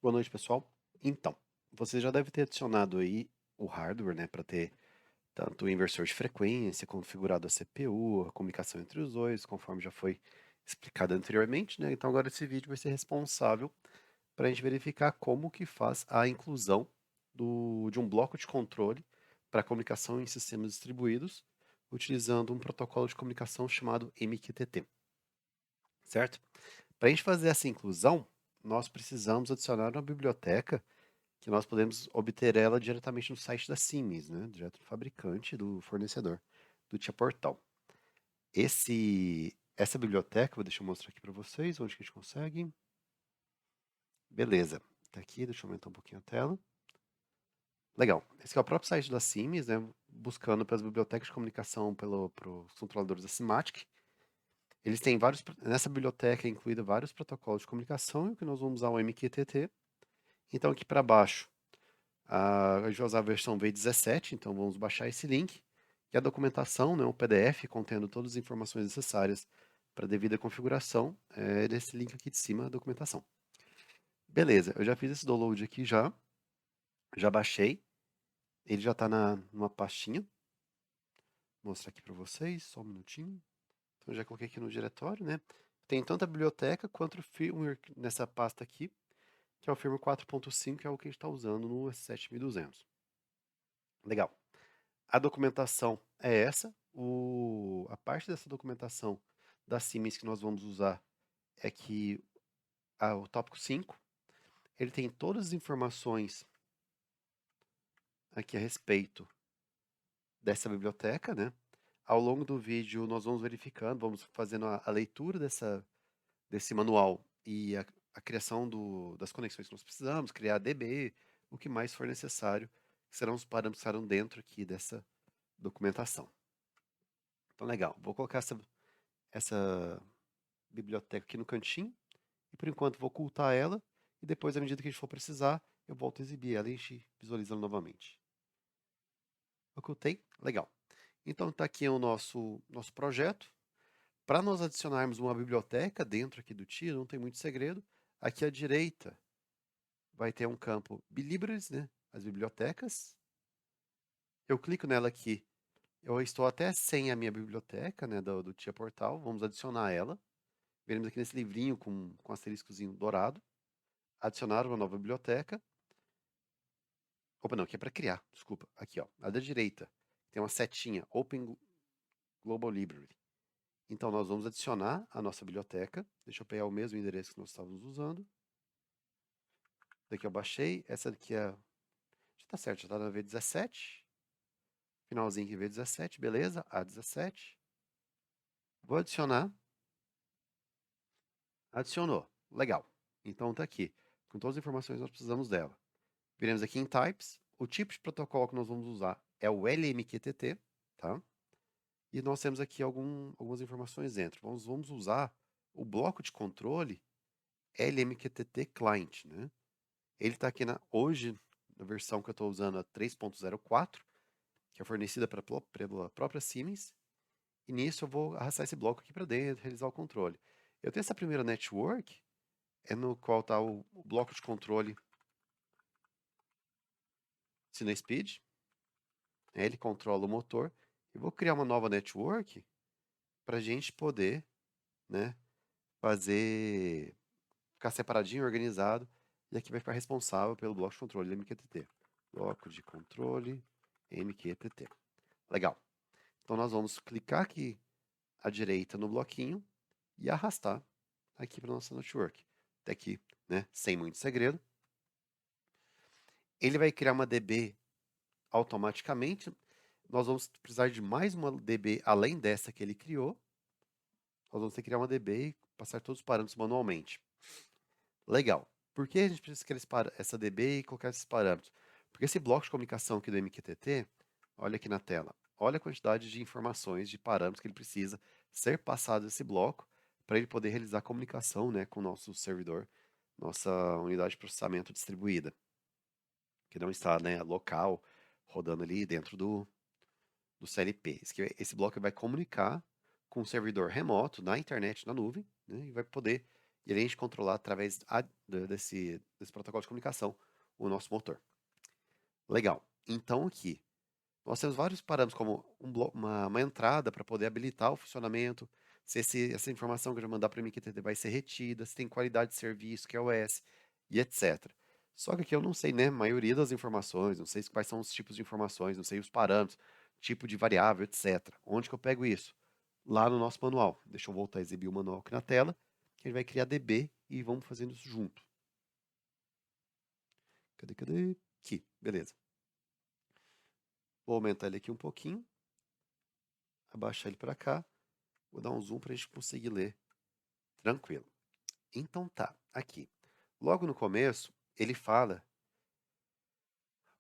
Boa noite, pessoal. Então, você já deve ter adicionado aí o hardware, né, para ter tanto o inversor de frequência, configurado a CPU, a comunicação entre os dois, conforme já foi explicado anteriormente, né? Então agora esse vídeo vai ser responsável para a gente verificar como que faz a inclusão de um bloco de controle para comunicação em sistemas distribuídos, utilizando um protocolo de comunicação chamado MQTT, certo? Para a gente fazer essa inclusão, nós precisamos adicionar uma biblioteca que nós podemos obter ela diretamente no site da Siemens, né? Direto do fabricante, do fornecedor, do Tia Portal. Essa biblioteca, deixa eu mostrar aqui para vocês, onde que a gente consegue. Beleza, tá aqui, deixa eu aumentar um pouquinho a tela. Legal, esse aqui é o próprio site da Siemens, né? Buscando pelas bibliotecas de comunicação pelos controladores da Simatic. Eles têm nessa biblioteca é incluída vários protocolos de comunicação, e o que nós vamos usar é o MQTT. Então aqui para baixo, a gente vai usar a versão V17, então vamos baixar esse link. E a documentação, né, um PDF contendo todas as informações necessárias para a devida configuração, é nesse link aqui de cima, a documentação. Beleza, eu já fiz esse download aqui já baixei. Ele já está numa pastinha. Vou mostrar aqui para vocês, só um minutinho. Então eu já coloquei aqui no diretório, né? Tem tanto a biblioteca quanto o firmware nessa pasta aqui, que é o firmware 4.5, que é o que a gente está usando no S7200. Legal. A documentação é essa. A parte dessa documentação da Siemens que nós vamos usar é que o tópico 5, ele tem todas as informações aqui a respeito dessa biblioteca, né? Ao longo do vídeo nós vamos verificando, vamos fazendo a leitura desse manual e a criação das conexões que nós precisamos, criar DB, o que mais for necessário, que serão os parâmetros que estarão dentro aqui dessa documentação. Então, legal. Vou colocar essa biblioteca aqui no cantinho, e por enquanto vou ocultar ela, e depois, à medida que a gente for precisar, eu volto a exibir ela e a gente visualiza ela novamente. Ocultei? Legal. Então está aqui o nosso projeto. Para nós adicionarmos uma biblioteca dentro aqui do TIA, não tem muito segredo. Aqui à direita vai ter um campo Bilibraries, né? As bibliotecas. Eu clico nela aqui. Eu estou até sem a minha biblioteca, né, do TIA Portal. Vamos adicionar ela. Veremos aqui nesse livrinho com asteriscozinho dourado. Adicionar uma nova biblioteca. Opa, não, aqui é para criar, desculpa. Aqui, ó, à da direita, tem uma setinha, Open Global Library. Então, nós vamos adicionar a nossa biblioteca. Deixa eu pegar o mesmo endereço que nós estávamos usando. Daqui eu baixei. Essa aqui já está certo, já está na V17. Finalzinho aqui, V17, beleza. A17. Vou adicionar. Adicionou. Legal. Então, tá aqui. Com todas as informações nós precisamos dela. Viremos aqui em Types. O tipo de protocolo que nós vamos usar é o LMQTT, tá? E nós temos aqui algumas informações dentro. Vamos usar o bloco de controle LMQTT Client, né? Ele está aqui hoje, na versão que eu estou usando, a 3.04, que é fornecida pela própria Siemens. E nisso eu vou arrastar esse bloco aqui para dentro, realizar o controle. Eu tenho essa primeira network, no qual está o bloco de controle CineSpeed. Ele controla o motor. E vou criar uma nova network para a gente poder, né, ficar separadinho, organizado, e aqui vai ficar responsável pelo bloco de controle MQTT. Bloco de controle MQTT. Legal. Então nós vamos clicar aqui à direita no bloquinho e arrastar aqui para nossa network. Até aqui, né, sem muito segredo. Ele vai criar uma DB automaticamente. Nós vamos precisar de mais uma DB além dessa que ele criou. Nós vamos ter que criar uma DB e passar todos os parâmetros manualmente. Legal. Por que a gente precisa criar essa DB e colocar esses parâmetros? Porque esse bloco de comunicação aqui do MQTT, olha aqui na tela, olha a quantidade de informações, de parâmetros que ele precisa ser passado esse bloco para ele poder realizar a comunicação, né, com o nosso servidor, nossa unidade de processamento distribuída, que não está, né, local, rodando ali dentro do CLP. Esse bloco vai comunicar com o servidor remoto, na internet, na nuvem, né, e vai poder e a gente controlar através desse protocolo de comunicação o nosso motor. Legal. Então aqui, nós temos vários parâmetros, como uma entrada para poder habilitar o funcionamento, se essa informação que eu já mandar para o MQTT vai ser retida, se tem qualidade de serviço, QoS, e etc. Só que aqui eu não sei, né, a maioria das informações, não sei quais são os tipos de informações, não sei os parâmetros, tipo de variável, etc. Onde que eu pego isso? Lá no nosso manual. Deixa eu voltar a exibir o manual aqui na tela, que a gente vai criar DB e vamos fazendo isso junto. Cadê? Aqui, beleza. Vou aumentar ele aqui um pouquinho, abaixar ele para cá, vou dar um zoom para a gente conseguir ler tranquilo. Então tá, aqui. Logo no começo, ele fala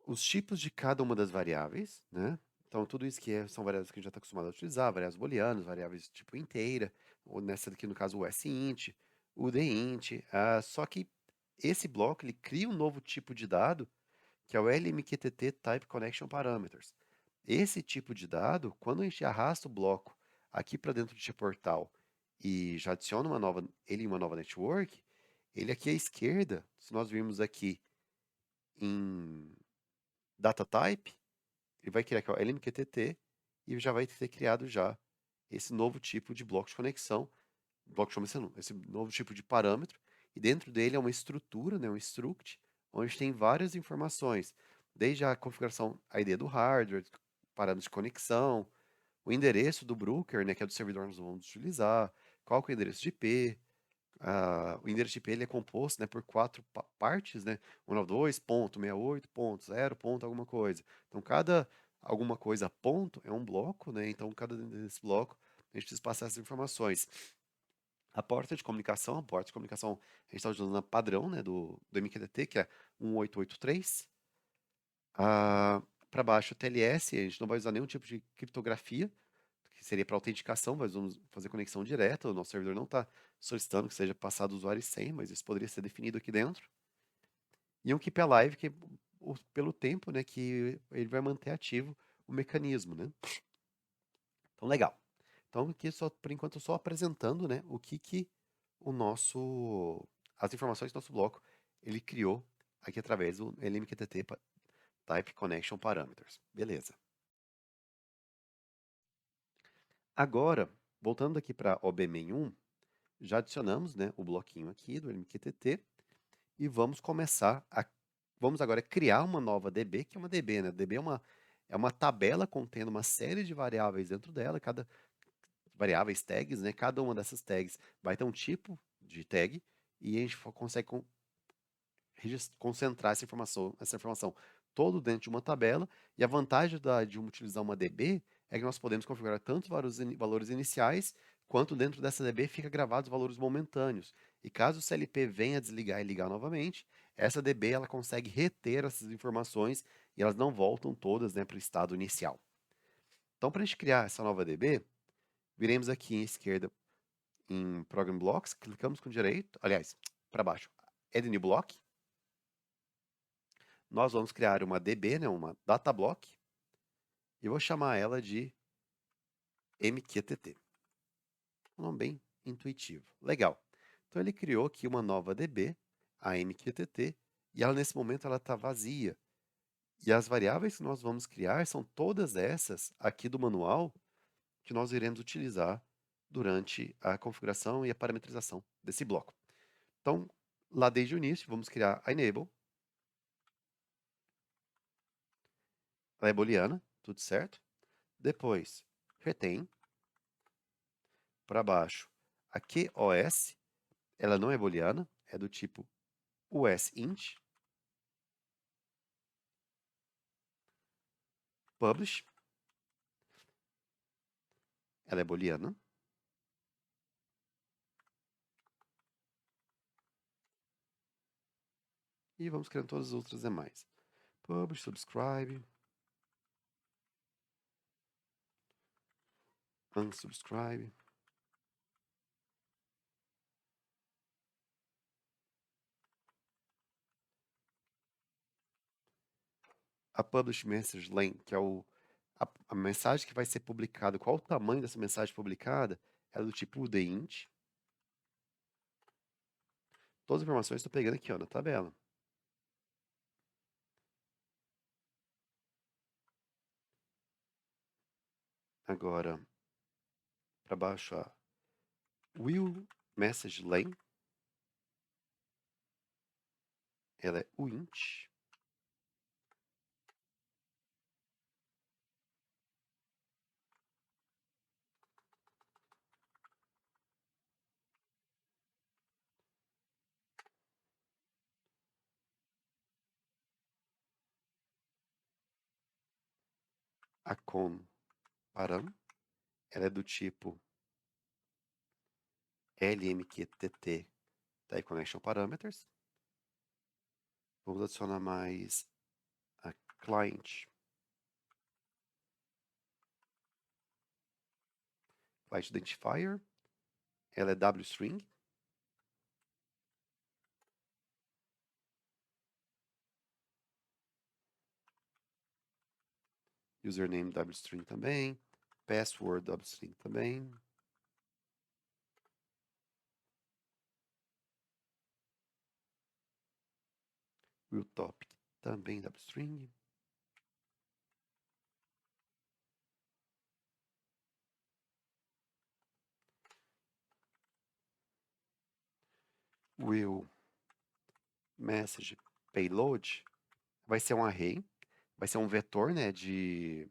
os tipos de cada uma das variáveis, né? Então, tudo isso que são variáveis que a gente já está acostumado a utilizar, variáveis booleanas, variáveis tipo inteira, ou nessa daqui, no caso, o sint, o dint. Só que esse bloco, ele cria um novo tipo de dado, que é o LMQTT Type Connection Parameters. Esse tipo de dado, quando a gente arrasta o bloco aqui para dentro de portal e já adiciona ele em uma nova network, ele aqui à esquerda, se nós virmos aqui em data type, ele vai criar aqui o LMQTT e já vai ter criado já esse novo tipo de bloco de conexão não, esse novo tipo de parâmetro, e dentro dele é uma estrutura, né, um struct, onde tem várias informações, desde a configuração, a ID do hardware, parâmetros de conexão, o endereço do broker, né, que é do servidor que nós vamos utilizar, qual que é o endereço de IP. O endereço de IP ele é composto, né, por quatro partes, né, 192.68.0. Alguma coisa. Então, cada alguma coisa ponto é um bloco, né, então cada desse bloco a gente precisa passar essas informações. A porta de comunicação, a gente está usando a padrão, né, do MQTT, que é 1883. Para baixo, TLS, a gente não vai usar nenhum tipo de criptografia, que seria para autenticação, mas vamos fazer conexão direta, o nosso servidor não está solicitando que seja passado usuário e senha, mas isso poderia ser definido aqui dentro. E um Keep Alive, que é pelo tempo, né, que ele vai manter ativo o mecanismo, né? Então, legal. Então, aqui só, por enquanto, só apresentando, né, o que as informações do nosso bloco, ele criou aqui através do LMQTT Type Connection Parameters. Beleza. Agora, voltando aqui para OBMen1, já adicionamos, né, o bloquinho aqui do MQTT e vamos agora criar uma nova DB, que é uma DB, né? DB é uma tabela contendo uma série de variáveis dentro dela, cada variáveis tags, né? Cada uma dessas tags vai ter um tipo de tag e a gente consegue concentrar essa informação todo dentro de uma tabela. E a vantagem de utilizar uma DB é que nós podemos configurar tanto valores iniciais, quanto dentro dessa DB fica gravados valores momentâneos. E caso o CLP venha desligar e ligar novamente, essa DB ela consegue reter essas informações e elas não voltam todas, né, para o estado inicial. Então, para a gente criar essa nova DB, viremos aqui em esquerda em Program Blocks, clicamos com direito, aliás, para baixo, Add New Block. Nós vamos criar uma DB, né, uma data block, e vou chamar ela de MQTT. Um nome bem intuitivo. Legal. Então ele criou aqui uma nova DB, a MQTT, e ela nesse momento ela está vazia. E as variáveis que nós vamos criar são todas essas aqui do manual que nós iremos utilizar durante a configuração e a parametrização desse bloco. Então, lá desde o início, vamos criar a enable. Ela é booleana, tudo certo. Depois, retain. Para baixo, a QoS, ela não é booleana, é do tipo usint. Publish, ela é booleana. E vamos criando todas as outras demais. Publish, subscribe, unsubscribe. A publish message length, que é a mensagem que vai ser publicada, qual o tamanho dessa mensagem publicada, é do tipo uint. Todas as informações estou pegando aqui, ó, na tabela. Agora, para baixo, ó, will message lane, ela é uint. A con param, ela é do tipo LMQTT, Type Connection Parameters. Vamos adicionar mais a client identifier, ela é wstring. Username wstring também, password wstring também. Will topic também wstring. Will message payload vai ser um array, vai ser um vetor, né, de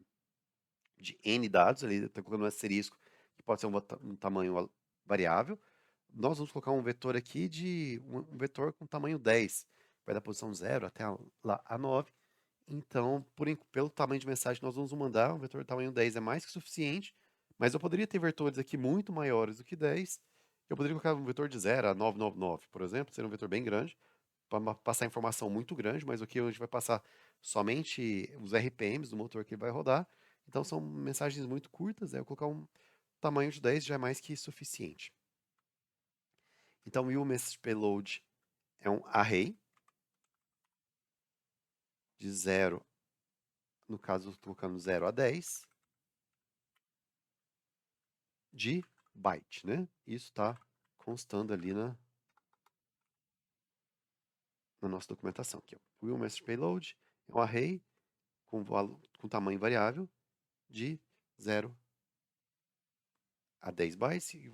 N dados, ali está colocando um asterisco, que pode ser um tamanho variável. Nós vamos colocar um vetor aqui um vetor com tamanho 10, vai da posição 0 até lá a 9. Então, pelo tamanho de mensagem que nós vamos mandar, um vetor de tamanho 10 é mais que suficiente, mas eu poderia ter vetores aqui muito maiores do que 10. Eu poderia colocar um vetor de 0 a 999, por exemplo, seria um vetor bem grande, para passar informação muito grande, mas aqui a gente vai passar somente os RPMs do motor que ele vai rodar. Então são mensagens muito curtas, eu colocar um tamanho de 10 já é mais que suficiente. Então, o message payload é um array de 0, no caso, eu estou colocando 0 a 10, de byte, né? Isso está constando ali na nossa documentação. Aqui, ó. O message payload é um array com tamanho variável de 0 a 10 bytes, e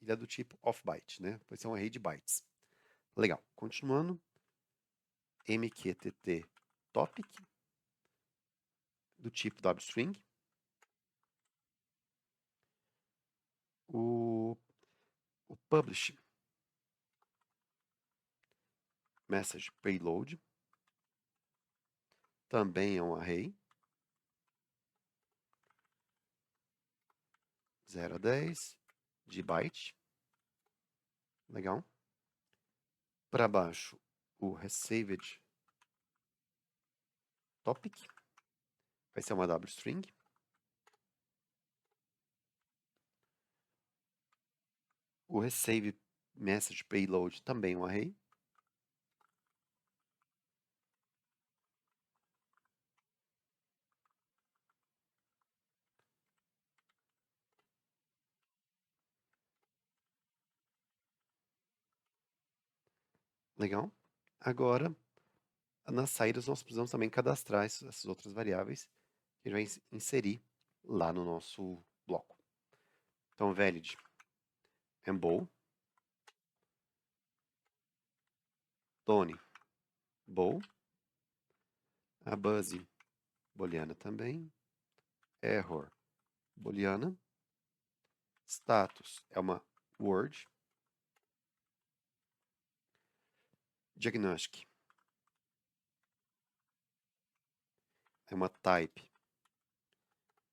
ele é do tipo of byte, né? Vai ser um array de bytes. Legal. Continuando, mqtt topic, do tipo wstring. O publish message payload também é um array, 0 a 10 de byte. Legal. Para baixo, o received topic vai ser uma wstring. O receive message payload também é um array. Legal. Agora, nas saídas, nós precisamos também cadastrar essas outras variáveis que a gente vai inserir lá no nosso bloco. Então, valid bool, Tony bool, a Buzzy booleana também, error booleana, status é uma word, diagnostic é uma type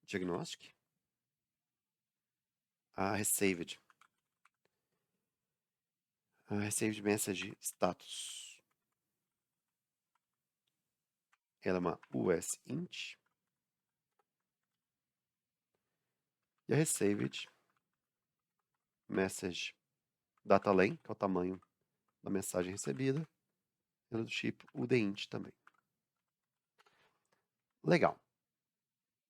diagnostic, a received message status, ela é uma usint, e a received message data length, que é o tamanho da mensagem recebida, ela é do tipo udint também. Legal.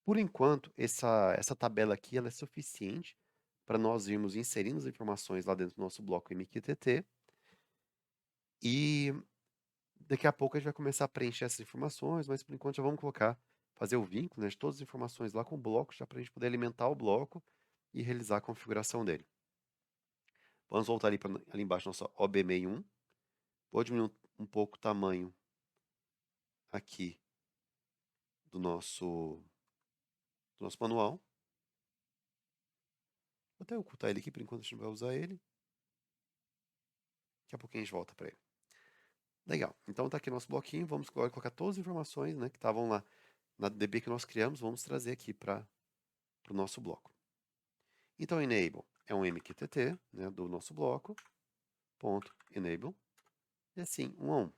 Por enquanto, essa tabela aqui ela é suficiente para nós irmos inserindo as informações lá dentro do nosso bloco MQTT E daqui a pouco a gente vai começar a preencher essas informações, mas por enquanto já vamos fazer o vínculo, né, de todas as informações lá com o bloco, já para a gente poder alimentar o bloco e realizar a configuração dele. Vamos voltar ali embaixo nossa OB61. Vou diminuir um pouco o tamanho aqui do nosso manual. Vou até ocultar ele aqui, por enquanto a gente não vai usar ele. Daqui a pouquinho a gente volta para ele. Legal. Então tá aqui nosso bloquinho. Vamos agora colocar todas as informações, né, que estavam lá na DB que nós criamos. Vamos trazer aqui para o nosso bloco. Então, enable é um MQTT, né, do nosso bloco, ponto enable, e assim, 1 a 1.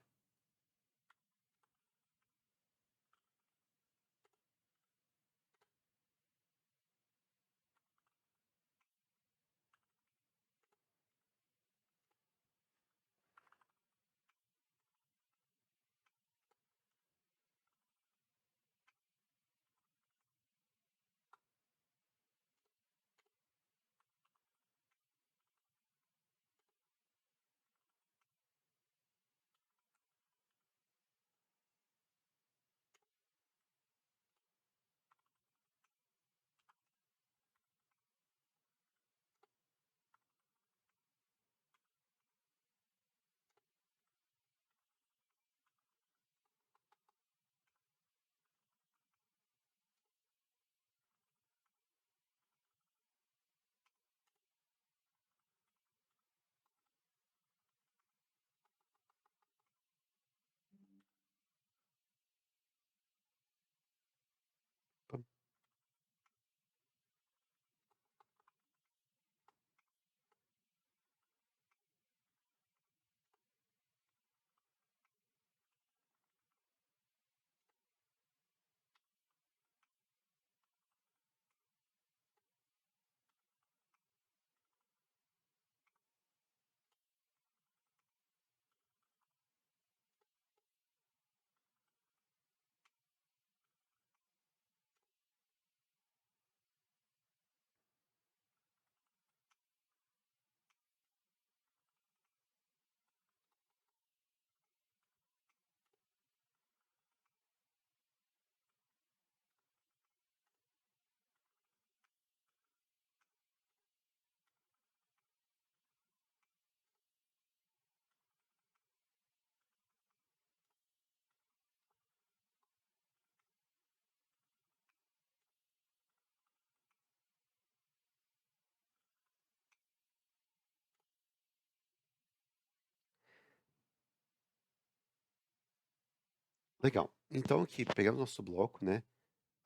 Legal. Então aqui pegamos nosso bloco, né?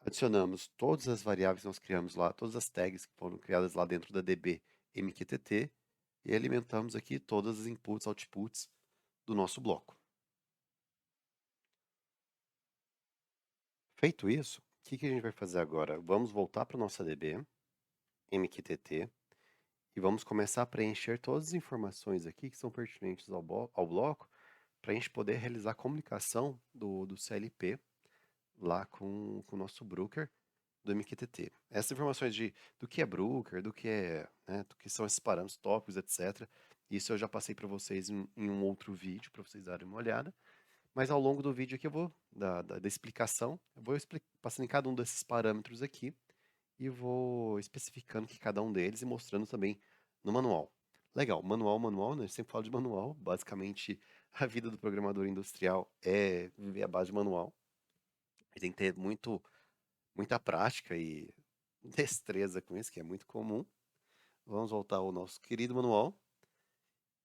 Adicionamos todas as variáveis que nós criamos lá, todas as tags que foram criadas lá dentro da DB MQTT e alimentamos aqui todas as inputs, outputs do nosso bloco. Feito isso, o que a gente vai fazer agora? Vamos voltar para nossa DB MQTT e vamos começar a preencher todas as informações aqui que são pertinentes ao bloco para a gente poder realizar a comunicação do CLP lá com o nosso broker do MQTT. Essas informações do que é broker, do que é, né, do que são esses parâmetros, tópicos, etc. Isso eu já passei para vocês em um outro vídeo para vocês darem uma olhada. Mas ao longo do vídeo aqui eu vou da explicação, eu vou passando em cada um desses parâmetros aqui e vou especificando que cada um deles e mostrando também no manual. Legal, manual, né? Eu sempre falo de manual. Basicamente, a vida do programador industrial é viver à base de manual. Ele tem que ter muita prática e destreza com isso, que é muito comum. Vamos voltar ao nosso querido manual.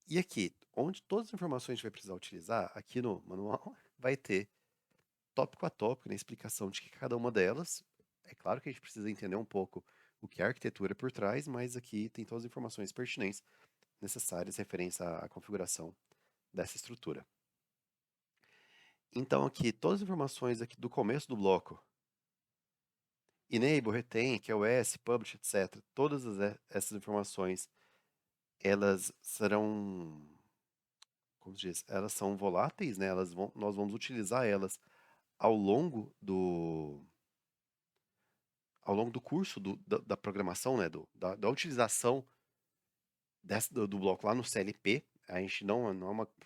E aqui, onde todas as informações a gente vai precisar utilizar, aqui no manual, vai ter tópico a tópico, na explicação de cada uma delas. É claro que a gente precisa entender um pouco o que é a arquitetura por trás, mas aqui tem todas as informações pertinentes necessárias referentes à configuração dessa estrutura. Então aqui, todas as informações aqui do começo do bloco, enable, retain, QoS, publish, etc. Todas essas informações, elas serão, como se diz, elas são voláteis, né? Nós vamos utilizar elas ao longo do curso da programação, né? Da utilização do bloco lá no CLP. a gente não é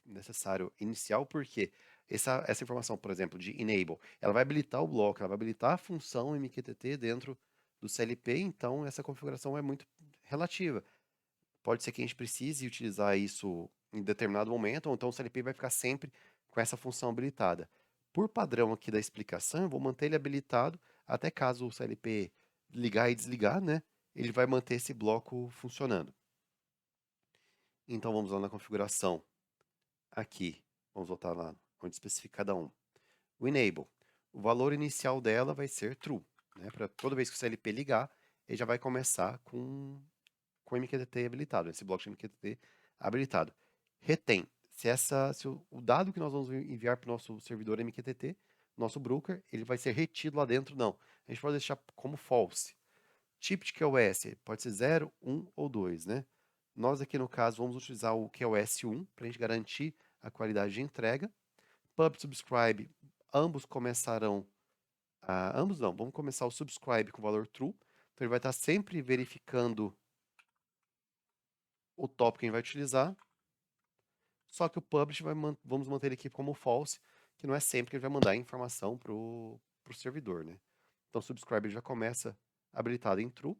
necessário inicial, porque essa informação, por exemplo, de enable, ela vai habilitar o bloco, ela vai habilitar a função MQTT dentro do CLP, então essa configuração é muito relativa. Pode ser que a gente precise utilizar isso em determinado momento, ou então o CLP vai ficar sempre com essa função habilitada. Por padrão aqui da explicação, eu vou manter ele habilitado até caso o CLP ligar e desligar, né? Ele vai manter esse bloco funcionando. Então vamos lá na configuração. Aqui, vamos voltar lá onde especifica cada um. O enable, o valor inicial dela vai ser true, né? Para toda vez que o CLP ligar, ele já vai começar com MQTT habilitado, esse bloco de MQTT habilitado. Retém, se o dado que nós vamos enviar para o nosso servidor MQTT, nosso broker, ele vai ser retido lá dentro, não. A gente pode deixar como false. Tipo de QoS pode ser 0, 1 ou 2, né? Nós aqui no caso vamos utilizar o QoS 1 para a gente garantir a qualidade de entrega. Pub subscribe, ambos começarão, ambos não, vamos começar o subscribe com valor true, então ele vai estar sempre verificando o tópico que a gente vai utilizar, só que o publish vamos manter ele aqui como false, que não é sempre que ele vai mandar a informação para o servidor, né? Então o subscribe já começa habilitado em true,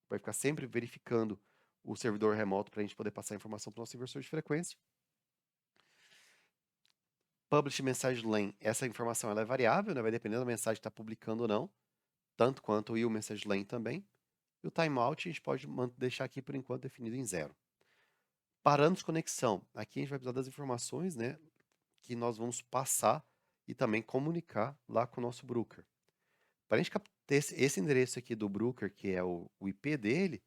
vai ficar sempre verificando o servidor remoto para a gente poder passar a informação para o nosso inversor de frequência. Publish message lane, essa informação ela é variável, né? Vai depender da mensagem que está publicando ou não, tanto quanto o message lane também. E o timeout a gente pode deixar aqui por enquanto definido em 0. Parâmetros de conexão, aqui a gente vai precisar das informações, né, que nós vamos passar e também comunicar lá com o nosso broker. Para a gente ter esse endereço aqui do broker, que é o IP dele,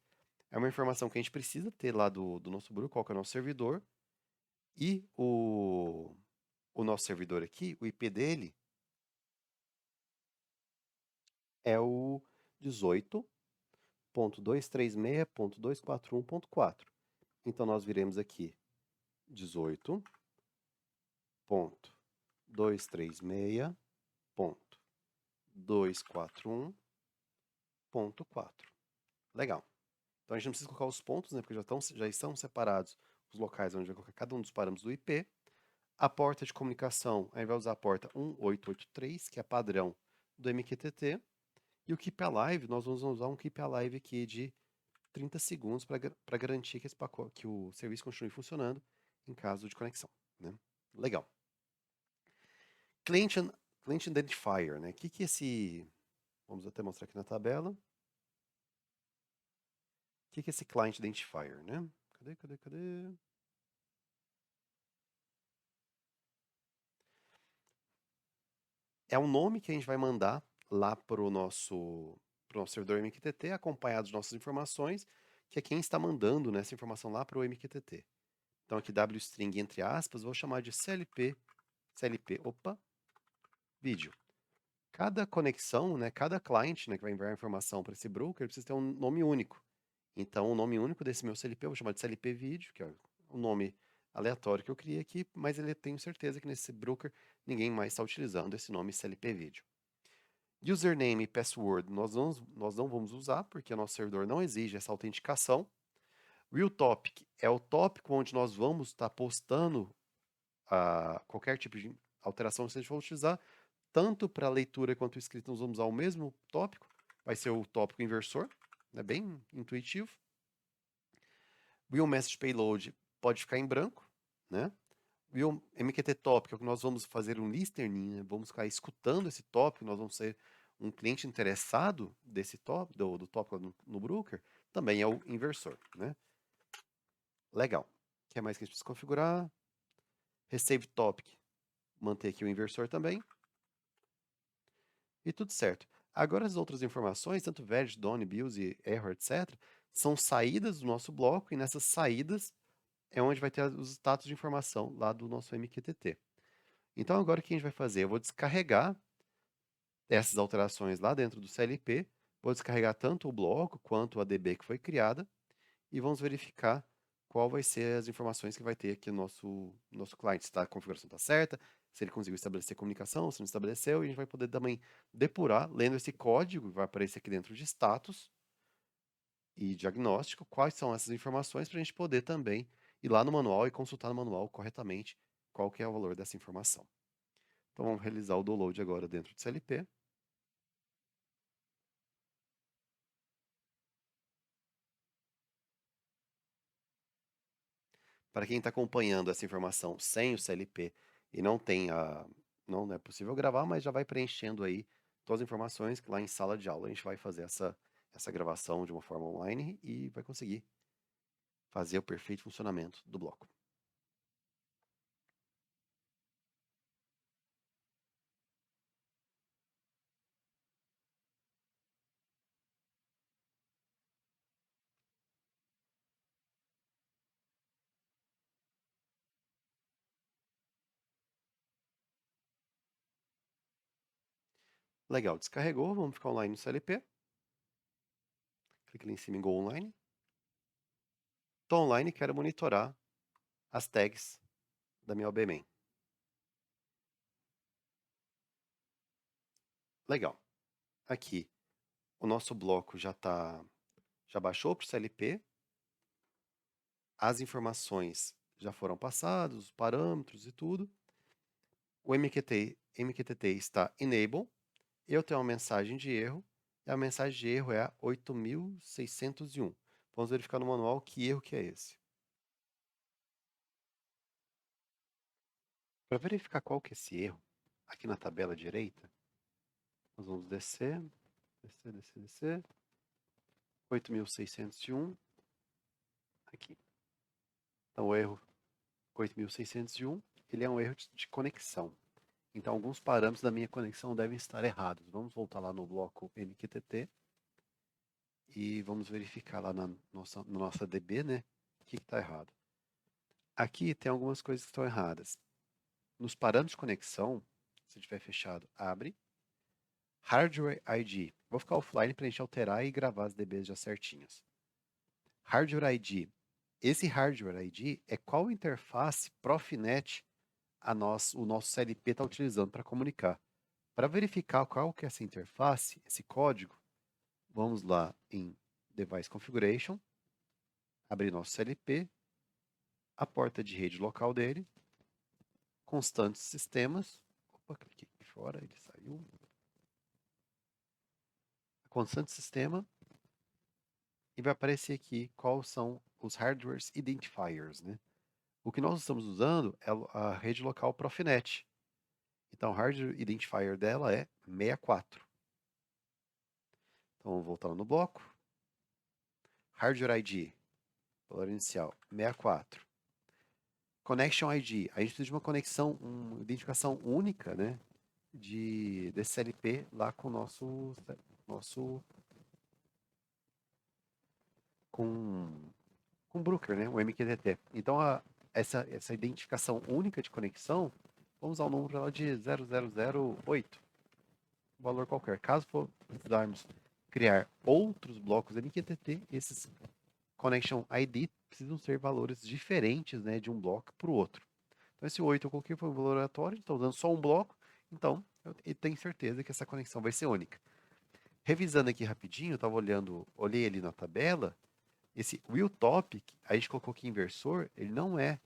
é uma informação que a gente precisa ter lá do nosso broker, qual que é o nosso servidor, e o nosso servidor aqui, o IP dele é o 18.236.241.4. Então nós viremos aqui 18.236.241.4. Legal. Então a gente não precisa colocar os pontos, né, porque já estão separados os locais onde vai colocar cada um dos parâmetros do IP. A porta de comunicação, aí vai usar a porta 1883, que é padrão do MQTT. E o Keep Alive, nós vamos usar um Keep Alive aqui de 30 segundos para garantir que, que o serviço continue funcionando em caso de conexão, né? Legal. Client Identifier, né? O que é esse... Vamos até mostrar aqui na tabela. O que é esse Client Identifier, né? Cadê? É um nome que a gente vai mandar lá para o nosso servidor MQTT, acompanhado de nossas informações, que é quem está mandando, né, essa informação lá para o MQTT. Então aqui wstring entre aspas, vou chamar de CLP, vídeo. Cada conexão, né, cada client, né, que vai enviar a informação para esse broker, precisa ter um nome único. Então o nome único desse meu CLP eu vou chamar de CLP vídeo, que é o nome aleatório que eu criei aqui, mas eu tenho certeza que nesse broker ninguém mais está utilizando esse nome CLP vídeo. Username e password nós não vamos usar, porque o nosso servidor não exige essa autenticação. Real Topic é o tópico onde nós vamos estar postando qualquer tipo de alteração que a gente for utilizar, tanto para leitura quanto escrita nós vamos usar o mesmo tópico, vai ser o tópico inversor, é bem intuitivo. Real Message Payload pode ficar em branco, né? Real MQT Topic é o que nós vamos fazer um listening, né? Vamos ficar escutando esse tópico, nós vamos ser um cliente interessado desse tópico, do tópico no broker, também é o inversor, né? Legal. O que mais que a gente precisa configurar? Receive Topic, manter aqui o inversor também. E tudo certo. Agora as outras informações, tanto valid, done, bills e error, etc., são saídas do nosso bloco, e nessas saídas é onde vai ter os status de informação lá do nosso MQTT. Então agora o que a gente vai fazer? Eu vou descarregar essas alterações lá dentro do CLP, vou descarregar tanto o bloco quanto a DB que foi criada, e vamos verificar qual vai ser as informações que vai ter aqui no nosso cliente, se a configuração está certa, se ele conseguiu estabelecer comunicação, se não estabeleceu, e a gente vai poder também depurar, lendo esse código, vai aparecer aqui dentro de status e diagnóstico, quais são essas informações para a gente poder também ir lá no manual e consultar no manual corretamente qual que é o valor dessa informação. Então vamos realizar o download agora dentro do CLP. Para quem está acompanhando essa informação sem o CLP e não é possível gravar, mas já vai preenchendo aí todas as informações que lá em sala de aula a gente vai fazer essa gravação de uma forma online e vai conseguir fazer o perfeito funcionamento do bloco. Legal, descarregou, vamos ficar online no CLP. Clique ali em cima em Go Online. Estou online e quero monitorar as tags da minha OBMan. Legal. Aqui, o nosso bloco já baixou para o CLP. As informações já foram passadas, os parâmetros e tudo. O MQTT está enable. Eu tenho uma mensagem de erro. E a mensagem de erro é a 8601. Vamos verificar no manual que erro que é esse. Para verificar qual que é esse erro, aqui na tabela direita, nós vamos descer, descer. 8601. Aqui. Então o erro 8601, ele é um erro de conexão. Então alguns parâmetros da minha conexão devem estar errados. Vamos voltar lá no bloco MQTT e vamos verificar lá na nossa DB, né? O que está errado. Aqui tem algumas coisas que estão erradas. Nos parâmetros de conexão, se tiver fechado, abre. Hardware ID. Vou ficar offline para a gente alterar e gravar as DBs já certinhas. Hardware ID. Esse Hardware ID é qual interface Profinet o nosso CLP está utilizando para comunicar. Para verificar qual que é essa interface, esse código, vamos lá em Device Configuration, abrir nosso CLP, a porta de rede local dele, constantes sistemas, opa, cliquei aqui fora, ele saiu, constante sistema, e vai aparecer aqui quais são os hardwares identifiers, né? O que nós estamos usando é a rede local Profinet. Então, o hardware identifier dela é 64. Então, vamos voltar no bloco. Hardware ID, valor inicial, 64. Connection ID, a gente precisa de uma conexão, uma identificação única, né, desse CLP lá com o com o Brooker, né, o MQTT. Então, essa identificação única de conexão, vamos usar o número lá de 0008, um valor qualquer. Caso for precisarmos criar outros blocos MQTT, esses Connection ID precisam ser valores diferentes, né, de um bloco para o outro. Então, esse 8 eu coloquei foi um valor aleatório, estou usando só um bloco, então eu tenho certeza que essa conexão vai ser única. Revisando aqui rapidinho, eu olhei ali na tabela, esse will topic, a gente colocou aqui inversor, ele não é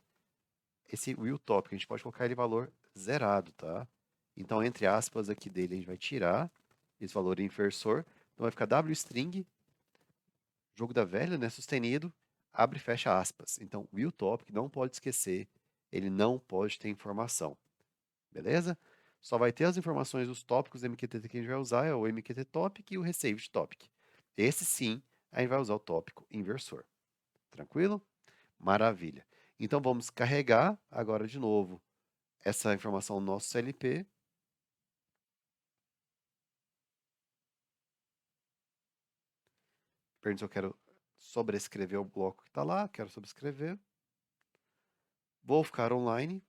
esse will topic, a gente pode colocar ele valor zerado, tá? Então, entre aspas aqui dele, a gente vai tirar esse valor inversor, então vai ficar wstring, jogo da velha, né, sustenido, abre e fecha aspas. Então, o will topic não pode esquecer, ele não pode ter informação. Beleza? Só vai ter as informações dos tópicos MQTT que a gente vai usar, é o MQT topic e o received topic. Esse sim, a gente vai usar o tópico inversor. Tranquilo? Maravilha. Então vamos carregar agora de novo essa informação no nosso CLP. Pergunta se eu quero sobrescrever o bloco que está lá, quero sobrescrever. Vou ficar online.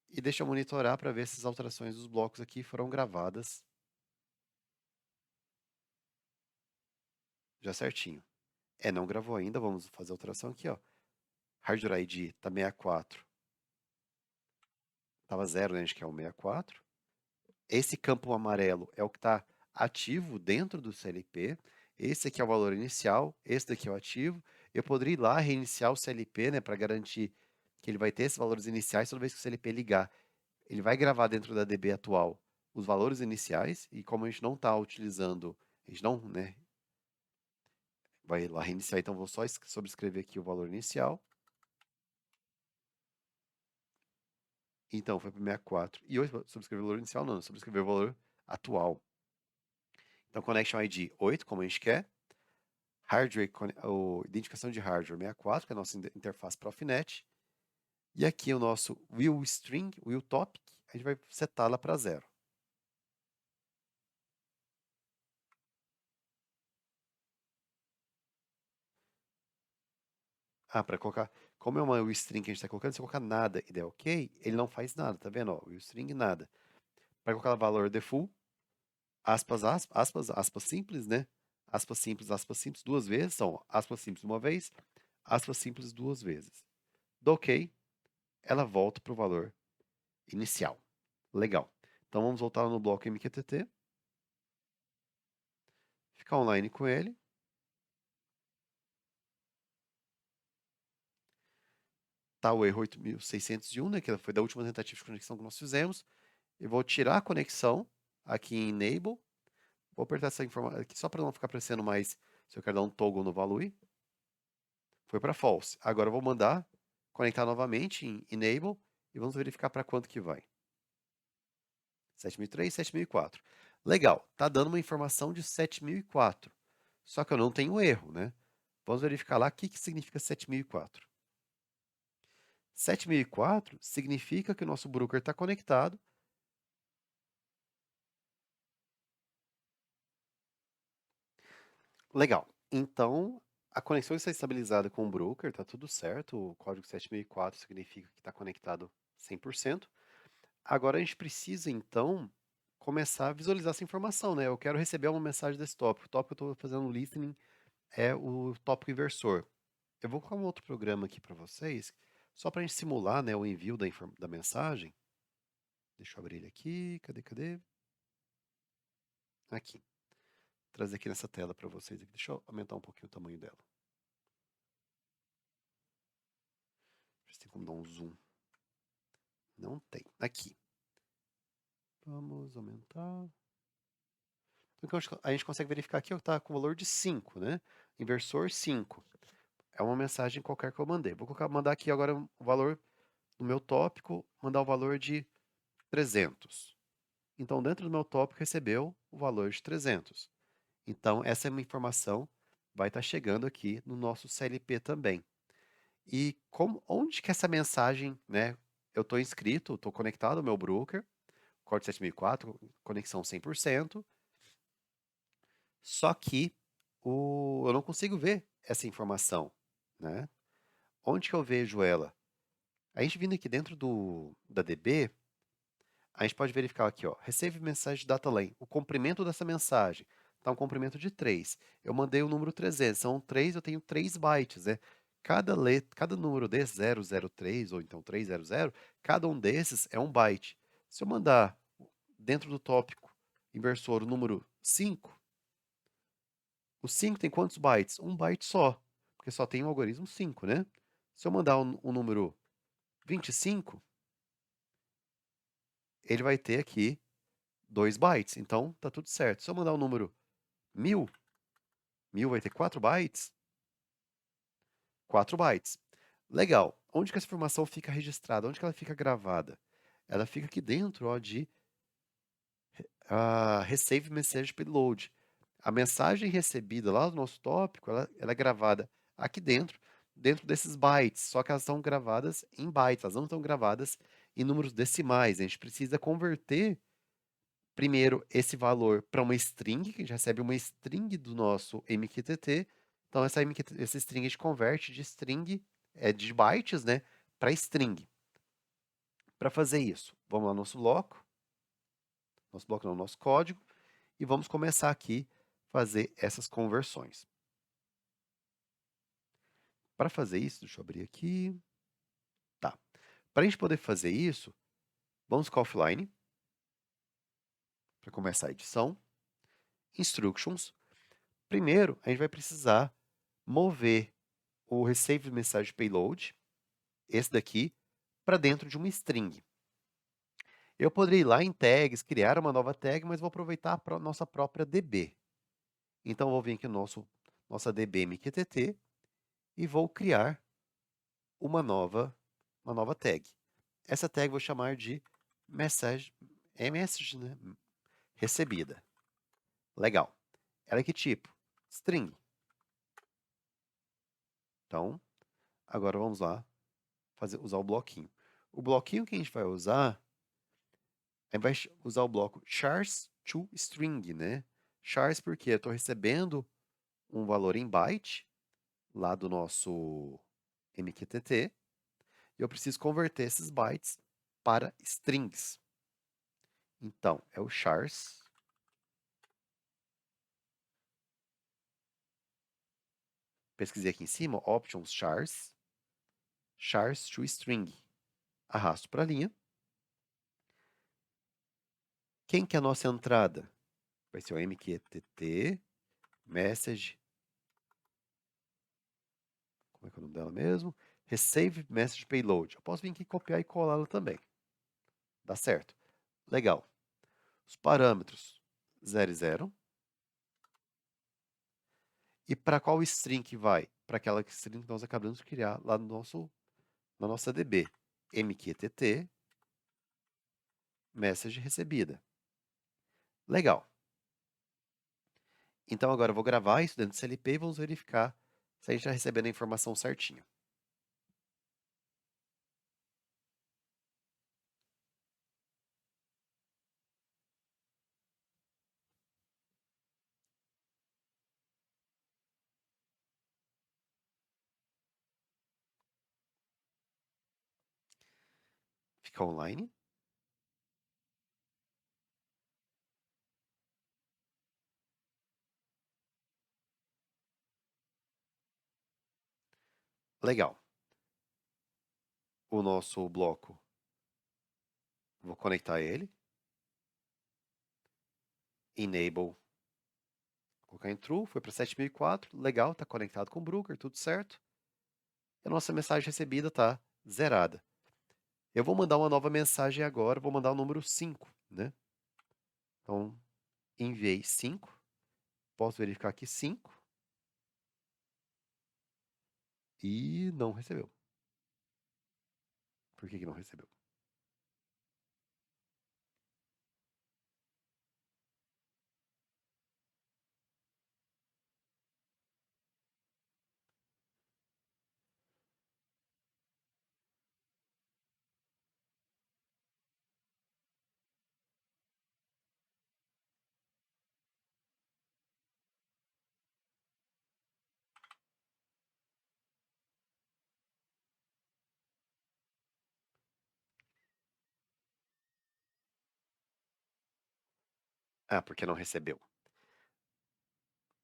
E deixa eu monitorar para ver se as alterações dos blocos aqui foram gravadas já certinho. Não gravou ainda, vamos fazer a alteração aqui, ó. Hardware ID tá 64. Tava 0, né? A gente quer o 64. Esse campo amarelo é o que está ativo dentro do CLP. Esse aqui é o valor inicial, esse daqui é o ativo. eu poderia ir lá reiniciar o CLP, né, para garantir que ele vai ter esses valores iniciais toda vez que o CLP ligar. Ele vai gravar dentro da DB atual os valores iniciais, e como a gente não está utilizando, a gente não, né, vai lá reiniciar, então vou só sobrescrever aqui o valor inicial. Então, foi para 64. E hoje, sobrescrever o valor inicial, não, sobrescrever o valor atual. Então, Connection ID 8, como a gente quer. Hardware, identificação de hardware 64, que é a nossa interface Profinet. E aqui o nosso will string, will topic, a gente vai setá-la para 0. Para colocar, como é uma will string que a gente está colocando, se colocar nada e der ok, ele não faz nada, tá vendo? Ó, will string nada. Para colocar o valor default, aspas, aspas, aspas simples, né? Aspas simples duas vezes, são aspas simples uma vez, aspas simples duas vezes. Do ok, ela volta para o valor inicial. Legal. Então vamos voltar no bloco MQTT, ficar online com ele. Tá o erro 8601, né, que foi da última tentativa de conexão que nós fizemos. Eu vou tirar a conexão aqui em Enable. Vou apertar essa informação aqui só para não ficar aparecendo mais se eu quero dar um toggle no value. Foi para false. Agora eu vou mandar conectar novamente em Enable e vamos verificar para quanto que vai. 7003, 7004. Legal, tá dando uma informação de 7004. Só que eu não tenho erro, né? Vamos verificar lá o que significa 7004. 7004 significa que o nosso broker está conectado. Legal. Então, a conexão está estabilizada com o broker, está tudo certo. O código 7004 significa que está conectado 100%. Agora a gente precisa, então, começar a visualizar essa informação, né? Eu quero receber uma mensagem desse tópico. O tópico que eu estou fazendo listening é o tópico inversor. Eu vou colocar um outro programa aqui para vocês, só para a gente simular, né, o envio da mensagem. Deixa eu abrir ele aqui. Cadê? Aqui. Trazer aqui nessa tela para vocês. Deixa eu aumentar um pouquinho o tamanho dela. Ver se tem como dar um zoom. Não tem. Aqui. Vamos aumentar. Então, a gente consegue verificar aqui, está com o valor de 5, né? Inversor 5. É uma mensagem qualquer que eu mandei. Vou mandar aqui agora o valor do meu tópico, mandar o valor de 300. Então, dentro do meu tópico, recebeu o valor de 300. Então, essa é uma informação vai estar chegando aqui no nosso CLP também. E onde que essa mensagem, né? Eu estou inscrito, estou conectado ao meu broker, Core 7004, conexão 100%, só que eu não consigo ver essa informação, né? Onde que eu vejo ela? A gente vindo aqui dentro da DB, a gente pode verificar aqui, ó, recebe mensagem data lane, o comprimento dessa mensagem está um comprimento de 3. Eu mandei o número 300, são 3, eu tenho 3 bytes, né? Cada número desse, 003 ou então 300, cada um desses é um byte. Se eu mandar dentro do tópico inversor o número 5, o 5 tem quantos bytes? Um byte só, porque só tem o algoritmo 5, né? Se eu mandar o número 25, ele vai ter aqui 2 bytes, então tá tudo certo. Se eu mandar o número 1000, 1000 vai ter 4 bytes, 4 bytes. Legal. Onde que essa informação fica registrada? Onde que ela fica gravada? Ela fica aqui dentro, ó, de Receive Message Payload. A mensagem recebida lá do nosso tópico, ela é gravada aqui dentro desses bytes, só que elas estão gravadas em bytes, elas não estão gravadas em números decimais. A gente precisa converter primeiro esse valor para uma string, que a gente recebe uma string do nosso MQTT. Então, essa string a gente converte de string, de bytes, né, para string. Para fazer isso, vamos lá no nosso bloco não, nosso código, e vamos começar aqui a fazer essas conversões. Para fazer isso, deixa eu abrir aqui. Tá. Para a gente poder fazer isso, vamos ficar offline, para começar a edição. Instructions. Primeiro, a gente vai precisar mover o receive message payload, esse daqui, para dentro de uma string. Eu poderia ir lá em tags, criar uma nova tag, mas vou aproveitar a nossa própria DB. Então, vou vir aqui no nossa DB MQTT e vou criar uma nova tag. Essa tag eu vou chamar de message, message, né? Recebida. Legal. Ela é que tipo? String. Então, agora vamos lá usar o bloquinho. O bloquinho que a gente vai usar, a gente vai usar o bloco chars to string, né? Chars porque eu estou recebendo um valor em byte lá do nosso MQTT e eu preciso converter esses bytes para strings. Então, é o chars. Pesquisei aqui em cima, options chars, chars to string. Arrasto para a linha. Quem que é a nossa entrada? Vai ser o MQTT, message, como é que é o nome dela mesmo? Receive message payload. Eu posso vir aqui copiar e colar ela também. Dá certo. Legal. Os parâmetros 0 e 0. E para qual string que vai? Para aquela string que nós acabamos de criar lá no na nossa DB. MQTT, message recebida. Legal. Então agora eu vou gravar isso dentro do CLP e vamos verificar se a gente está recebendo a informação certinho. Fica online. Legal. O nosso bloco, vou conectar ele. Enable, vou colocar em true, foi para 7004, legal, está conectado com o Brooker, tudo certo. E a nossa mensagem recebida está zerada. Eu vou mandar uma nova mensagem agora, vou mandar o número 5, né? Então, enviei 5, posso verificar aqui 5 e não recebeu. Por que não recebeu? Ah, porque não recebeu.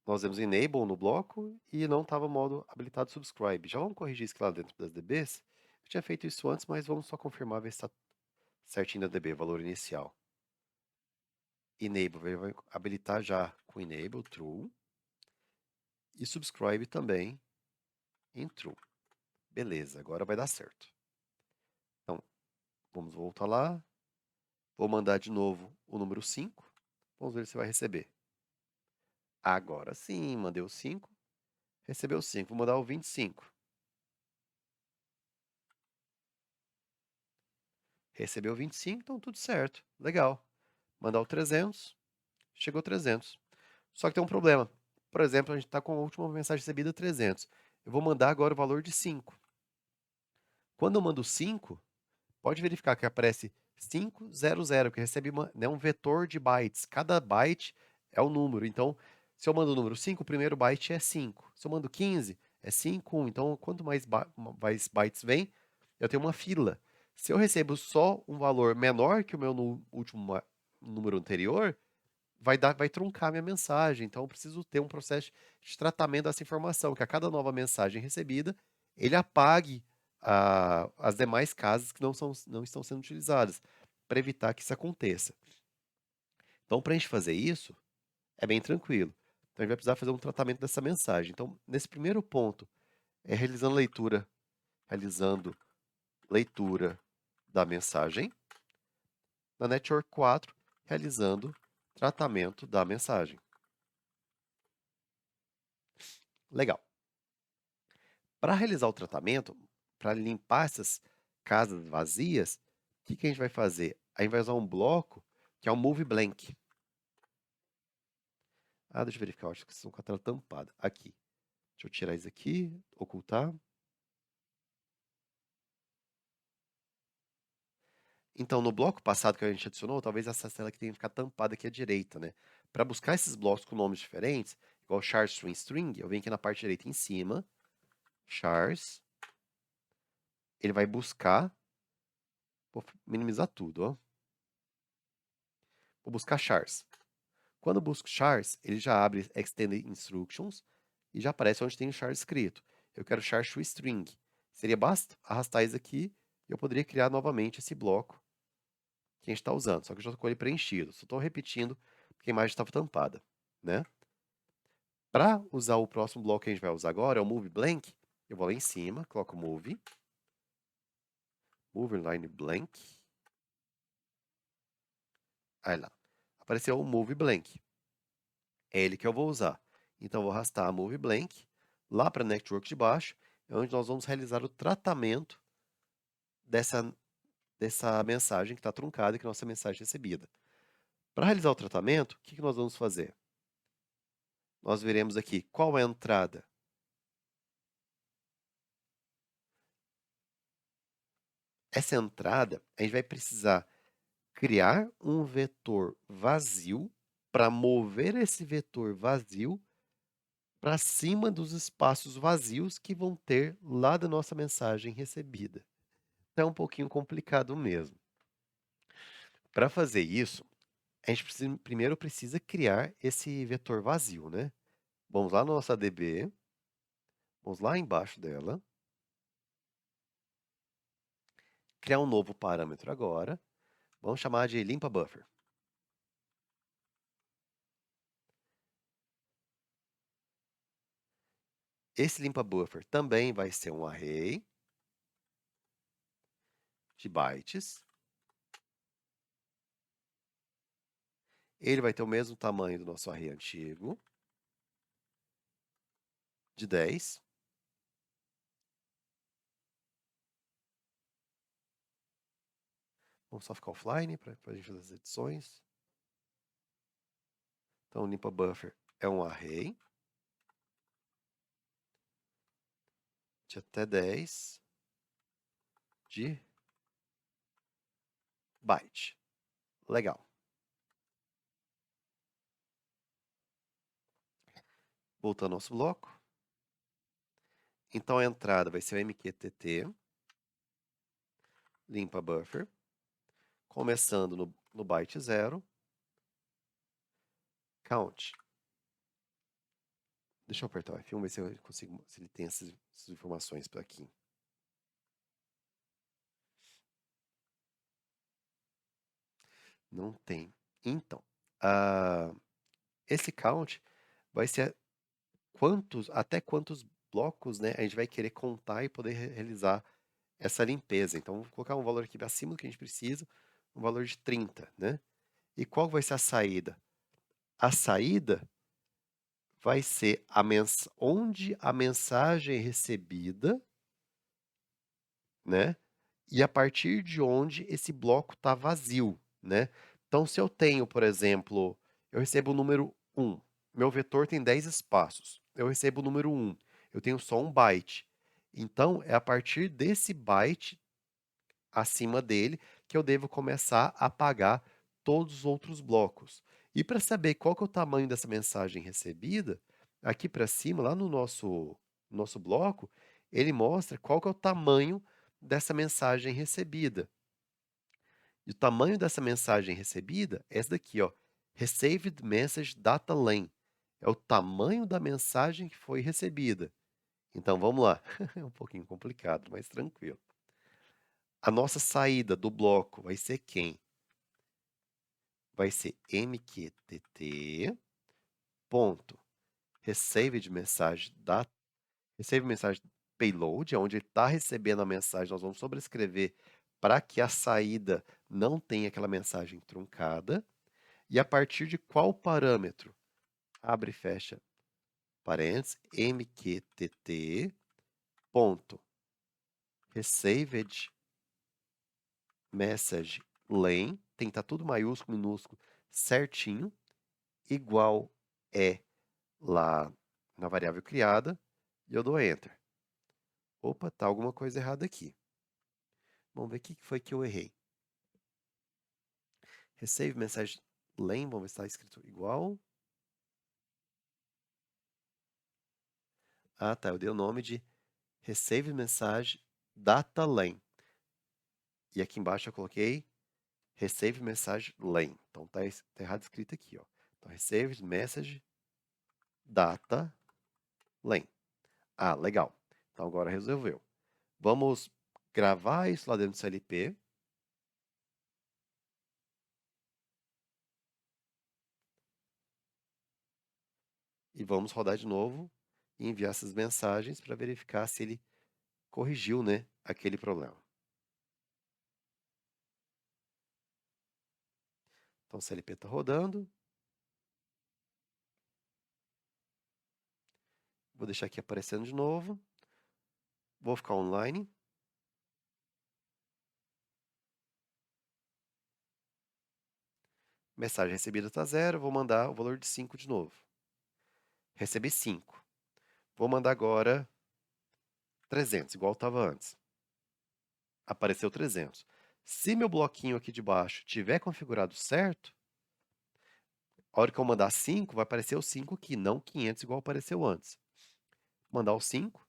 Nós temos enable no bloco e não estava modo habilitado subscribe. Já vamos corrigir isso lá dentro das DBs. Eu tinha feito isso antes, mas vamos só confirmar, ver se está certinho na DB, valor inicial. Enable, vai habilitar já com enable, true. E subscribe também em true. Beleza, agora vai dar certo. Então, vamos voltar lá. Vou mandar de novo o número 5. Vamos ver se vai receber. Agora sim, mandei o 5. Recebeu o 5. Vou mandar o 25. Recebeu 25, então tudo certo. Legal. Mandar o 300. Chegou 300. Só que tem um problema. Por exemplo, a gente está com a última mensagem recebida 300. Eu vou mandar agora o valor de 5. Quando eu mando 5, pode verificar que aparece 500, que recebe um vetor de bytes. Cada byte é o número. Então, se eu mando o número 5, o primeiro byte é 5. Se eu mando 15, é 5, 1. Então, quanto mais bytes vem, eu tenho uma fila. Se eu recebo só um valor menor que o meu último número anterior, vai truncar minha mensagem. Então, eu preciso ter um processo de tratamento dessa informação, que a cada nova mensagem recebida, ele apague as demais casas que não estão sendo utilizadas, para evitar que isso aconteça. Então, para a gente fazer isso, é bem tranquilo. Então, a gente vai precisar fazer um tratamento dessa mensagem. Então, nesse primeiro ponto, é realizando leitura da mensagem. Na Network 4, realizando tratamento da mensagem. Legal. Para realizar o tratamento, para limpar essas casas vazias, o que a gente vai fazer? A gente vai usar um bloco que é o Move Blank. Deixa eu verificar, eu acho que vocês estão com a tela tampada. Aqui. Deixa eu tirar isso aqui, ocultar. Então, no bloco passado que a gente adicionou, talvez essa tela aqui tenha que ficar tampada aqui à direita, né? Para buscar esses blocos com nomes diferentes, igual char string string, eu venho aqui na parte direita em cima, chars, ele vai buscar, vou minimizar tudo, ó. Vou buscar chars. Quando eu busco chars, ele já abre extended instructions e já aparece onde tem o char escrito. Eu quero char toString. Seria basta arrastar isso aqui e eu poderia criar novamente esse bloco que a gente está usando, só que eu já estou com ele preenchido. Só estou repetindo porque a imagem estava tampada, né? Para usar o próximo bloco que a gente vai usar agora, é o Move Blank. Eu vou lá em cima, coloco Move Line Blank. Aí lá, apareceu o Move Blank. É ele que eu vou usar. Então, eu vou arrastar a Move Blank lá para a Network de baixo, é onde nós vamos realizar o tratamento dessa mensagem que está truncada, que é a nossa mensagem recebida. Para realizar o tratamento, o que nós vamos fazer? Nós veremos aqui qual é a entrada. Essa entrada, a gente vai precisar criar um vetor vazio para mover esse vetor vazio para cima dos espaços vazios que vão ter lá da nossa mensagem recebida. Então, é um pouquinho complicado mesmo. Para fazer isso, a gente primeiro precisa criar esse vetor vazio, né? Vamos lá na nossa DB, vamos lá embaixo dela, criar um novo parâmetro agora, vamos chamar de limpa buffer. Esse limpa buffer também vai ser um array de bytes. Ele vai ter o mesmo tamanho do nosso array antigo, de 10. Vamos só ficar offline para a gente fazer as edições. Então, o limpa buffer é um array de até 10 de byte. Legal. Voltando ao nosso bloco. Então, a entrada vai ser o mqtt, limpa buffer, começando no byte 0, count. Deixa eu apertar o F1, ver se eu consigo, se ele tem essas informações por aqui. Não tem. Então, esse count vai ser até quantos blocos, né, a gente vai querer contar e poder realizar essa limpeza. Então, vou colocar um valor aqui acima do que a gente precisa, um valor de 30, né? E qual vai ser a saída? A saída vai ser onde a mensagem é recebida, né? E a partir de onde esse bloco está vazio, né? Então, se eu tenho, por exemplo, eu recebo o número 1, meu vetor tem 10 espaços, eu recebo o número 1, eu tenho só um byte. Então, é a partir desse byte acima dele que eu devo começar a apagar todos os outros blocos. E para saber qual que é o tamanho dessa mensagem recebida, aqui para cima, lá no nosso bloco, ele mostra qual que é o tamanho dessa mensagem recebida. E o tamanho dessa mensagem recebida é essa daqui, ó, Received Message Data Length. É o tamanho da mensagem que foi recebida. Então vamos lá. É um pouquinho complicado, mas tranquilo. A nossa saída do bloco vai ser quem? Vai ser mqtt ponto receive mensagem payload, onde ele está recebendo a mensagem, nós vamos sobrescrever para que a saída não tenha aquela mensagem truncada. E a partir de qual parâmetro? Abre e fecha parênteses, mqtt, ponto, received message len, tem que estar tudo maiúsculo, minúsculo, certinho, igual lá na variável criada, e eu dou Enter. Opa, tá alguma coisa errada aqui. Vamos ver o que foi que eu errei. Receive message len, vamos ver se está escrito igual. Ah, tá, eu dei o nome de receive message data len. E aqui embaixo eu coloquei receive message len. Então tá errado escrito aqui, ó. Então, receive message data len. Ah, legal. Então agora resolveu. Vamos gravar isso lá dentro do CLP. E vamos rodar de novo e enviar essas mensagens para verificar se ele corrigiu, né, aquele problema. Então o CLP está rodando. Vou deixar aqui aparecendo de novo. Vou ficar online. Mensagem recebida está 0. Vou mandar o valor de 5 de novo. Recebi 5. Vou mandar agora 300, igual estava antes. Apareceu 300. Se meu bloquinho aqui de baixo tiver configurado certo, a hora que eu mandar 5, vai aparecer o 5 aqui, não 500 igual apareceu antes. Mandar o 5.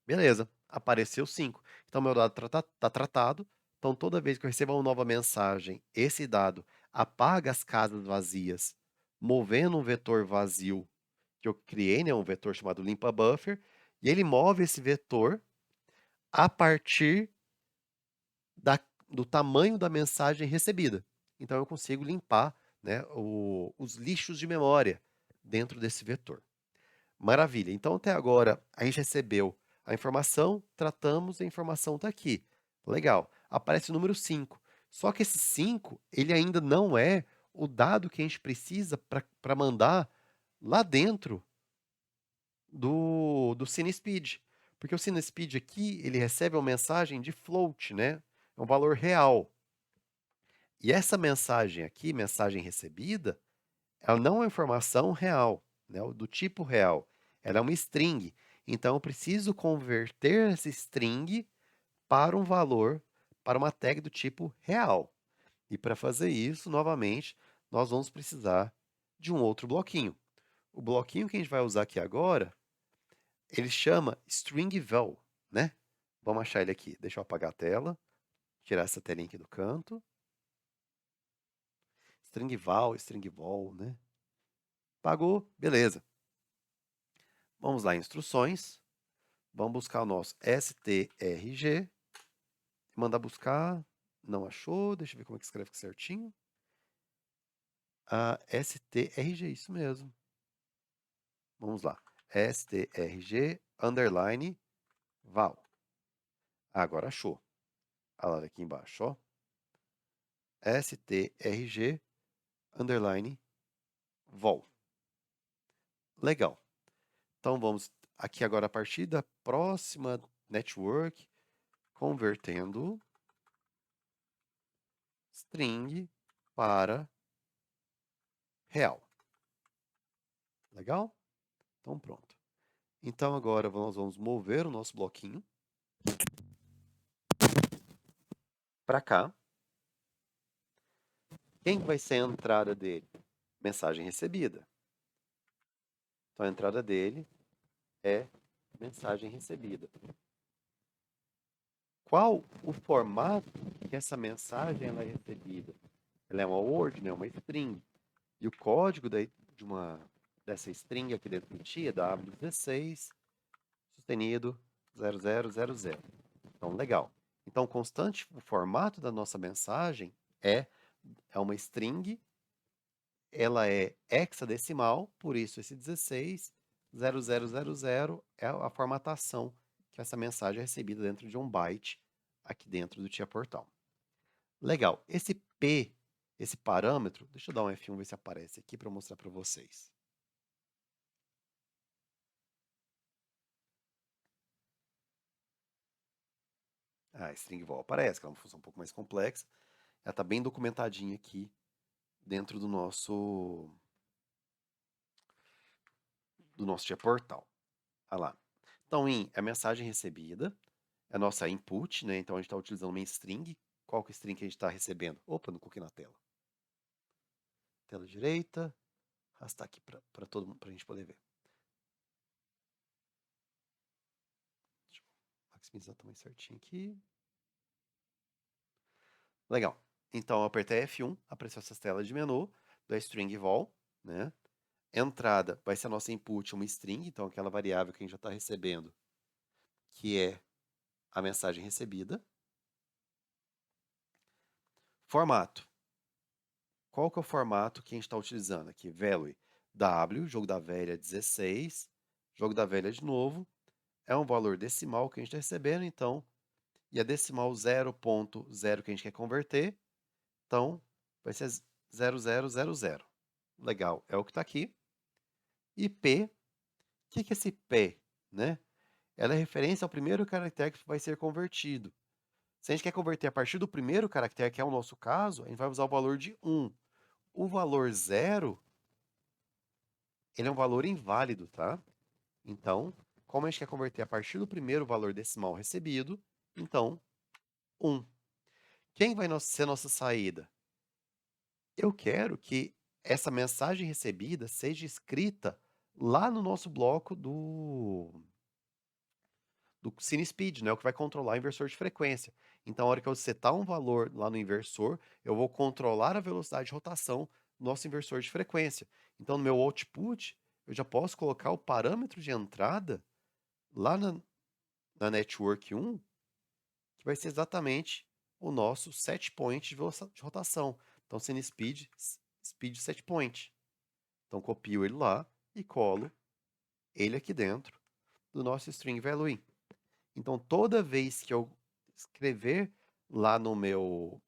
Beleza, apareceu 5. Então, meu dado está tratado. Então, toda vez que eu recebo uma nova mensagem, esse dado apaga as casas vazias, movendo um vetor vazio que eu criei, né, um vetor chamado limpa buffer, e ele move esse vetor a partir do tamanho da mensagem recebida. Então, eu consigo limpar, né, os lixos de memória dentro desse vetor. Maravilha. Então, até agora, a gente recebeu a informação, tratamos, a informação está aqui. Legal. Aparece o número 5. Só que esse 5, ele ainda não é o dado que a gente precisa para mandar lá dentro do CineSpeed. Porque o CineSpeed aqui, ele recebe uma mensagem de float, né? É um valor real. E essa mensagem aqui, mensagem recebida, ela não é uma informação real, né? Do tipo real. Ela é uma string. Então, eu preciso converter essa string para um valor, para uma tag do tipo real. E para fazer isso, novamente, nós vamos precisar de um outro bloquinho. O bloquinho que a gente vai usar aqui agora, ele chama string_val, né? Vamos achar ele aqui. Deixa eu apagar a tela, tirar essa telinha aqui do canto. String_val, string_vol, né? Apagou, beleza. Vamos lá, instruções. Vamos buscar o nosso strg. Mandar buscar. Não achou. Deixa eu ver como é que escreve certinho. strg, isso mesmo. Vamos lá. strg underline val. Agora achou. Olha lá aqui embaixo, ó. strg underline vol. Legal. Então vamos aqui agora a partir da próxima network, convertendo string para real. Legal? Então pronto. Então agora nós vamos mover o nosso bloquinho para cá. Quem vai ser a entrada dele? Mensagem recebida. Então a entrada dele é mensagem recebida. Qual o formato que essa mensagem ela é recebida? Ela é uma word, né? Uma string. E o código dessa string aqui dentro do TI é W16 sustenido 0000. Então, legal. Então, constante, o formato da nossa mensagem é uma string, ela é hexadecimal, por isso esse 16, 0000 é a formatação que essa mensagem é recebida dentro de um byte aqui dentro do Tia Portal. Legal. Esse P, esse parâmetro, deixa eu dar um F1 ver se aparece aqui para mostrar para vocês. A string vol aparece, que é uma função um pouco mais complexa. Ela está bem documentadinha aqui dentro do nosso Tia Portal. Olha lá. Então, in é a mensagem recebida, é a nossa input, né? Então a gente está utilizando uma string. Qual que é a string que a gente está recebendo? Opa, não coloquei na tela. Tela direita, arrastar aqui para todo mundo, para a gente poder ver. Deixa eu maximizar também certinho aqui. Legal. Então eu apertei F1, apareceu essa tela de menu da string vol, né? Entrada vai ser a nossa input, uma string, então aquela variável que a gente já está recebendo, que é a mensagem recebida. Formato. Qual que é o formato que a gente está utilizando aqui? Value W, jogo da velha 16, jogo da velha de novo, é um valor decimal que a gente está recebendo, então, e a decimal 0.0 que a gente quer converter, então vai ser 0000. Legal, é o que está aqui. E P, o que é esse P, né? Ela é referência ao primeiro caractere que vai ser convertido. Se a gente quer converter a partir do primeiro caractere, que é o nosso caso, a gente vai usar o valor de 1. O valor 0, ele é um valor inválido, tá? Então, como a gente quer converter a partir do primeiro valor decimal recebido, então, 1. Quem vai ser nossa saída? Eu quero que essa mensagem recebida seja escrita lá no nosso bloco do CineSpeed, né? O que vai controlar o inversor de frequência. Então, a hora que eu setar um valor lá no inversor, eu vou controlar a velocidade de rotação do nosso inversor de frequência. Então, no meu output, eu já posso colocar o parâmetro de entrada lá na Network 1, que vai ser exatamente o nosso set point de velocidade de rotação. Então, CineSpeed, speed set point. Então, copio ele lá e colo ele aqui dentro do nosso string value in. Então, toda vez que eu escrever lá no meu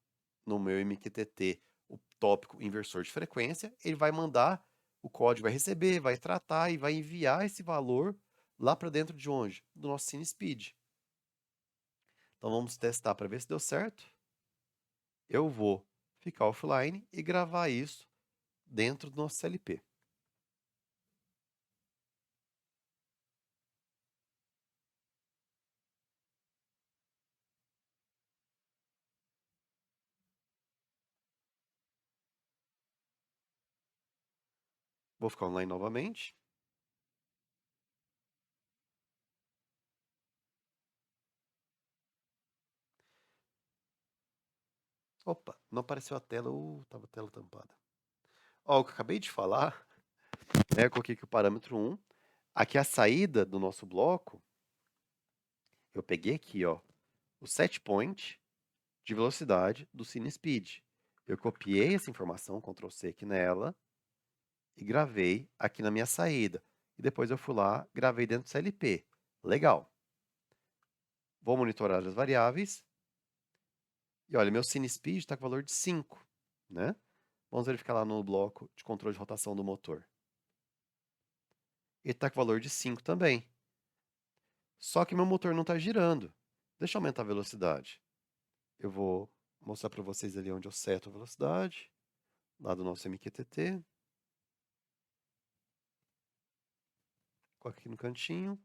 MQTT o tópico inversor de frequência, ele vai mandar, o código vai receber, vai tratar e vai enviar esse valor lá para dentro de onde? Do nosso CineSpeed. Então, vamos testar para ver se deu certo. Eu vou ficar offline e gravar isso dentro do nosso CLP. Vou ficar online novamente. Opa, não apareceu a tela, tava a tela tampada. Ó, o que eu acabei de falar, né, eu coloquei aqui o parâmetro 1. Aqui a saída do nosso bloco, eu peguei aqui, ó, o set point de velocidade do CineSpeed. Eu copiei essa informação, Ctrl C aqui nela, e gravei aqui na minha saída. E depois eu fui lá, gravei dentro do CLP. Legal. Vou monitorar as variáveis. E olha, meu CineSpeed está com valor de 5, né? Vamos verificar lá no bloco de controle de rotação do motor. Ele está com valor de 5 também. Só que meu motor não está girando. Deixa eu aumentar a velocidade. Eu vou mostrar para vocês ali onde eu seto a velocidade, lá do nosso MQTT. Coloca aqui no cantinho.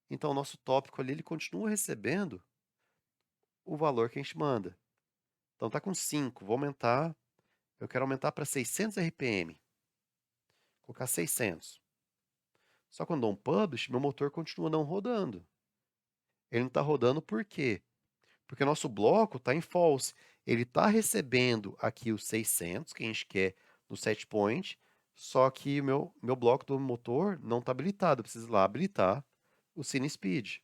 Então, o nosso tópico ali, ele continua recebendo o valor que a gente manda. Então, está com 5. Vou aumentar. Eu quero aumentar para 600 RPM. Vou colocar 600. Só quando dou um publish, meu motor continua não rodando. Ele não está rodando por quê? Porque o nosso bloco está em false. Ele está recebendo aqui os 600 que a gente quer no set point, só que o meu bloco do motor não está habilitado. Eu preciso ir lá habilitar o CineSpeed.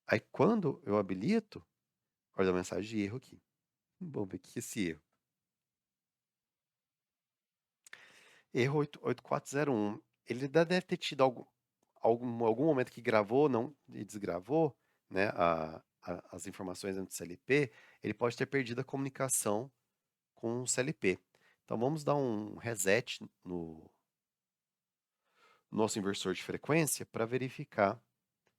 Aí quando eu habilito, olha a mensagem de erro aqui. Vamos ver o que é esse erro. Erro 8401. Ele deve ter tido algum momento que gravou não, e desgravou, né, as informações dentro do CLP. Ele pode ter perdido a comunicação com o CLP. Então vamos dar um reset no nosso inversor de frequência para verificar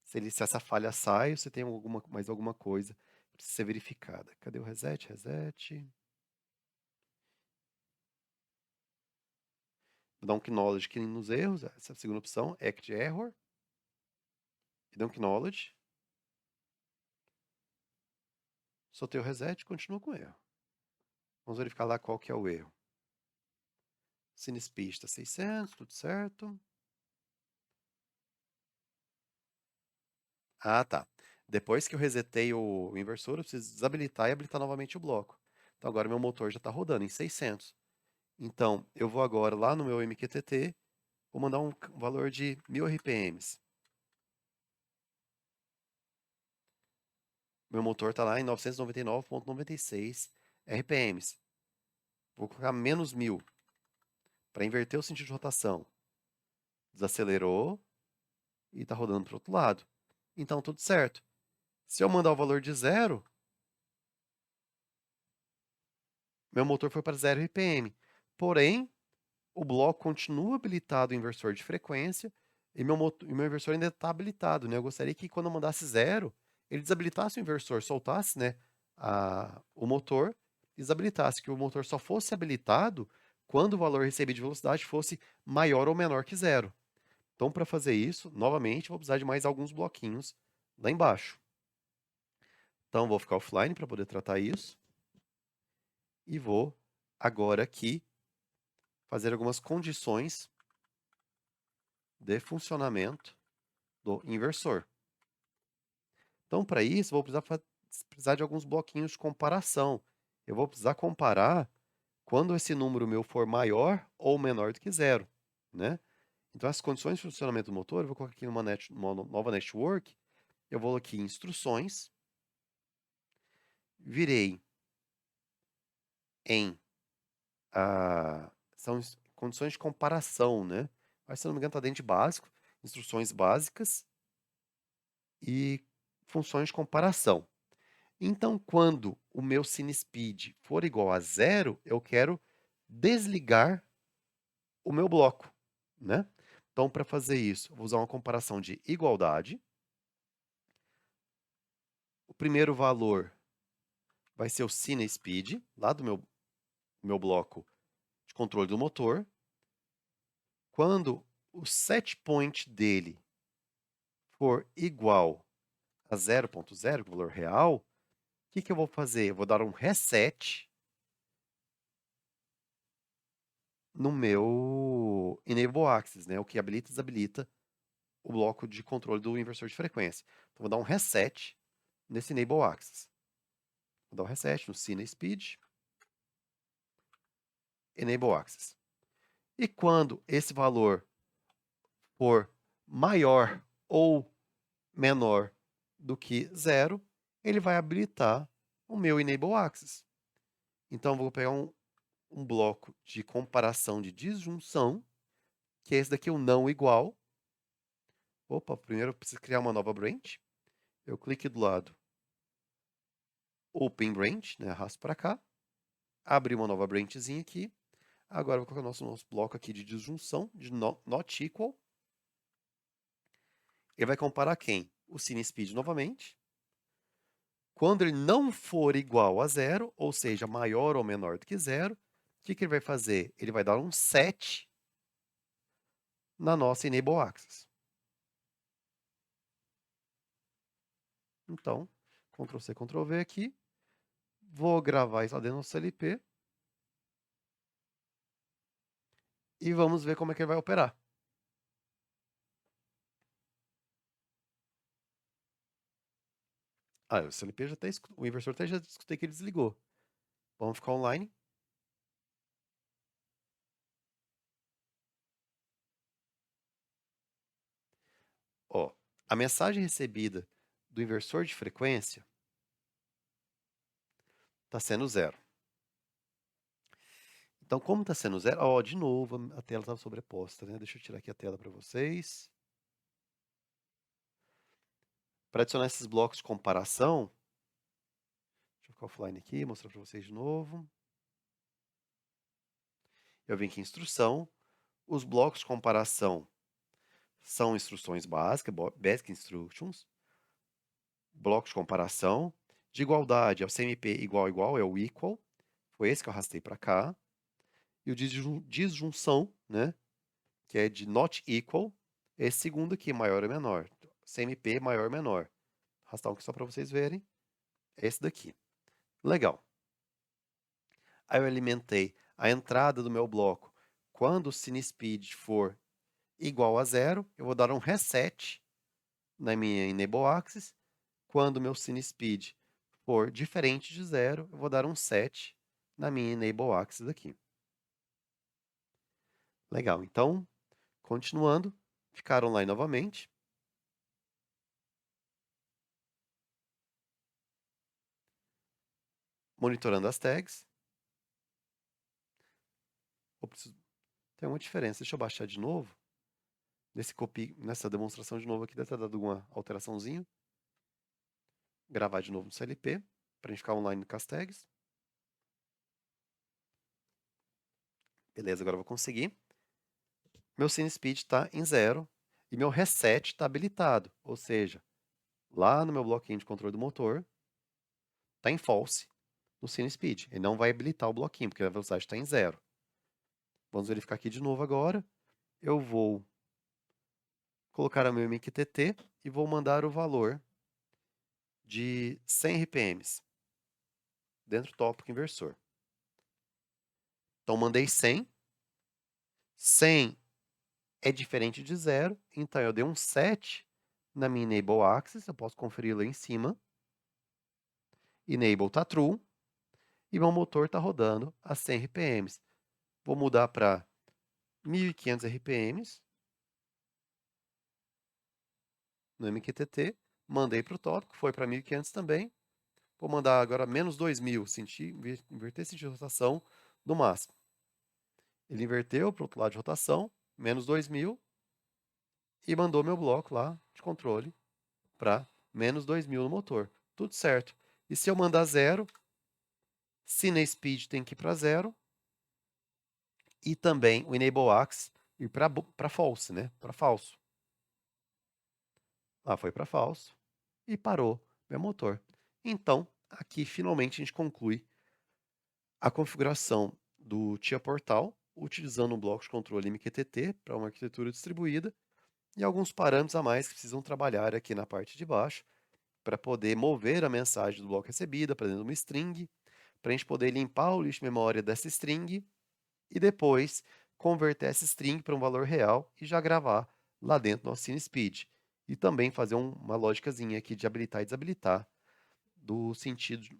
se essa falha sai ou se tem mais alguma coisa que precisa ser verificada. Cadê o reset? Reset. Vou dar um acknowledge aqui nos erros, essa é a segunda opção, act error. E dá um acknowledge. Soltei o reset e continua com o erro. Vamos verificar lá qual que é o erro. Cinespeed está 600, tudo certo. Ah, tá. Depois que eu resetei o inversor, eu preciso desabilitar e habilitar novamente o bloco. Então agora meu motor já está rodando em 600. Então eu vou agora lá no meu MQTT, vou mandar um valor de 1000 RPMs. Meu motor está lá em 999,96 RPMs. Vou colocar menos 1000 para inverter o sentido de rotação. Desacelerou e está rodando para o outro lado. Então tudo certo. Se eu mandar o valor de 0, meu motor foi para 0 RPM. Porém, o bloco continua habilitado o inversor de frequência e meu inversor ainda está habilitado, né? Eu gostaria que quando eu mandasse 0, ele desabilitasse o inversor, soltasse, né, o motor e desabilitasse, que o motor só fosse habilitado quando o valor recebido de velocidade fosse maior ou menor que 0. Então, para fazer isso, novamente, vou precisar de mais alguns bloquinhos lá embaixo. Então, vou ficar offline para poder tratar isso. E vou agora aqui fazer algumas condições de funcionamento do inversor. Então, para isso, vou precisar de alguns bloquinhos de comparação. Eu vou precisar comparar quando esse número meu for maior ou menor do que 0, né? Então, as condições de funcionamento do motor, eu vou colocar aqui numa nova network, eu vou aqui em instruções, virei em são condições de comparação, né? Mas, se não me engano, está dentro de básico, instruções básicas e funções de comparação. Então, quando o meu CineSpeed for igual a 0, eu quero desligar o meu bloco, né? Então, para fazer isso, vou usar uma comparação de igualdade. O primeiro valor vai ser o CineSpeed, lá do meu bloco de controle do motor. Quando o set point dele for igual a 0.0, o valor real, o que eu vou fazer? Eu vou dar um reset no meu Enable Axis, né? O que habilita e desabilita o bloco de controle do inversor de frequência. Então, vou dar um reset nesse Enable Axis. Vou dar um reset no CineSpeed, Enable Axis. E quando esse valor for maior ou menor do que 0, ele vai habilitar o meu Enable Axis. Então, vou pegar um bloco de comparação de disjunção, que é esse daqui, o não igual. Opa, primeiro eu preciso criar uma nova branch. Eu clico do lado Open Branch, né? Arrasto para cá. Abri uma nova branchzinha aqui. Agora eu vou colocar o nosso bloco aqui de disjunção, de not equal. Ele vai comparar quem? O CineSpeed novamente. Quando ele não for igual a 0, ou seja, maior ou menor do que 0, o que ele vai fazer? Ele vai dar um set na nossa Enable Axis. Então, Ctrl+C, Ctrl+V aqui. Vou gravar isso lá dentro do CLP. E vamos ver como é que ele vai operar. O CLP já está... O inversor já escutei que ele desligou. Vamos ficar online. Ó, a mensagem recebida do inversor de frequência está sendo 0. Então, como está sendo zero, ó, de novo, a tela estava sobreposta, né? Deixa eu tirar aqui a tela para vocês. Para adicionar esses blocos de comparação, deixa eu ficar offline aqui, mostrar para vocês de novo. Eu vim aqui em instrução. Os blocos de comparação são instruções básicas, basic instructions. Blocos de comparação. De igualdade, é o CMP igual, igual, é o equal. Foi esse que eu arrastei para cá. E o disjunção, né? Que é de not equal. Esse segundo aqui, maior ou menor. CMP maior ou menor. Arrastar um aqui só para vocês verem. É esse daqui. Legal. Aí eu alimentei a entrada do meu bloco. Quando o CineSpeed for igual a 0, eu vou dar um reset na minha Enable Axis. Quando o meu CineSpeed for diferente de 0, eu vou dar um set na minha Enable Axis aqui. Legal, então, continuando, ficaram lá novamente. Monitorando as tags. Tem uma diferença, deixa eu baixar de novo. Nessa demonstração de novo aqui, deve ter dado alguma alteraçãozinha. Gravar de novo no CLP, para a gente ficar online com as tags. Beleza, agora eu vou conseguir. Meu CineSpeed está em 0 e meu reset está habilitado. Ou seja, lá no meu bloquinho de controle do motor, está em false no CineSpeed. Ele não vai habilitar o bloquinho, porque a velocidade está em 0. Vamos verificar aqui de novo agora. Eu vou colocar o meu MQTT e vou mandar o valor de 100 RPMs dentro do tópico inversor. Então, mandei 100. 100 é diferente de 0, então eu dei um set na minha Enable Axis, eu posso conferir lá em cima. Enable está true e meu motor está rodando a 100 RPMs. Vou mudar para 1.500 RPMs no MQTT, mandei para o tópico, foi para 1.500 também. Vou mandar agora menos 2.000, inverter sentido de rotação no máximo. Ele inverteu para o outro lado de rotação, menos 2.000, e mandou meu bloco lá de controle para menos 2.000 no motor. Tudo certo. E se eu mandar 0, CineSpeed tem que ir para 0, e também o Enable Axis ir para false, né? Para falso. Lá foi para falso e parou meu motor. Então, aqui finalmente a gente conclui a configuração do TIA Portal, utilizando um bloco de controle MQTT para uma arquitetura distribuída e alguns parâmetros a mais que precisam trabalhar aqui na parte de baixo para poder mover a mensagem do bloco recebida para dentro de uma string, para a gente poder limpar o lixo de memória dessa string e depois converter essa string para um valor real e já gravar lá dentro do nosso CineSpeed. E também fazer uma lógicazinha aqui de habilitar e desabilitar, do sentido de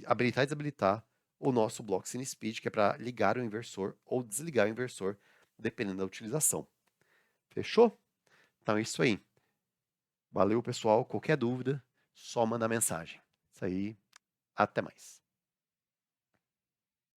habilitar e desabilitar o nosso bloco CineSpeed, que é para ligar o inversor ou desligar o inversor, dependendo da utilização. Fechou? Então é isso aí. Valeu, pessoal. Qualquer dúvida, só mandar mensagem. Isso aí. Até mais.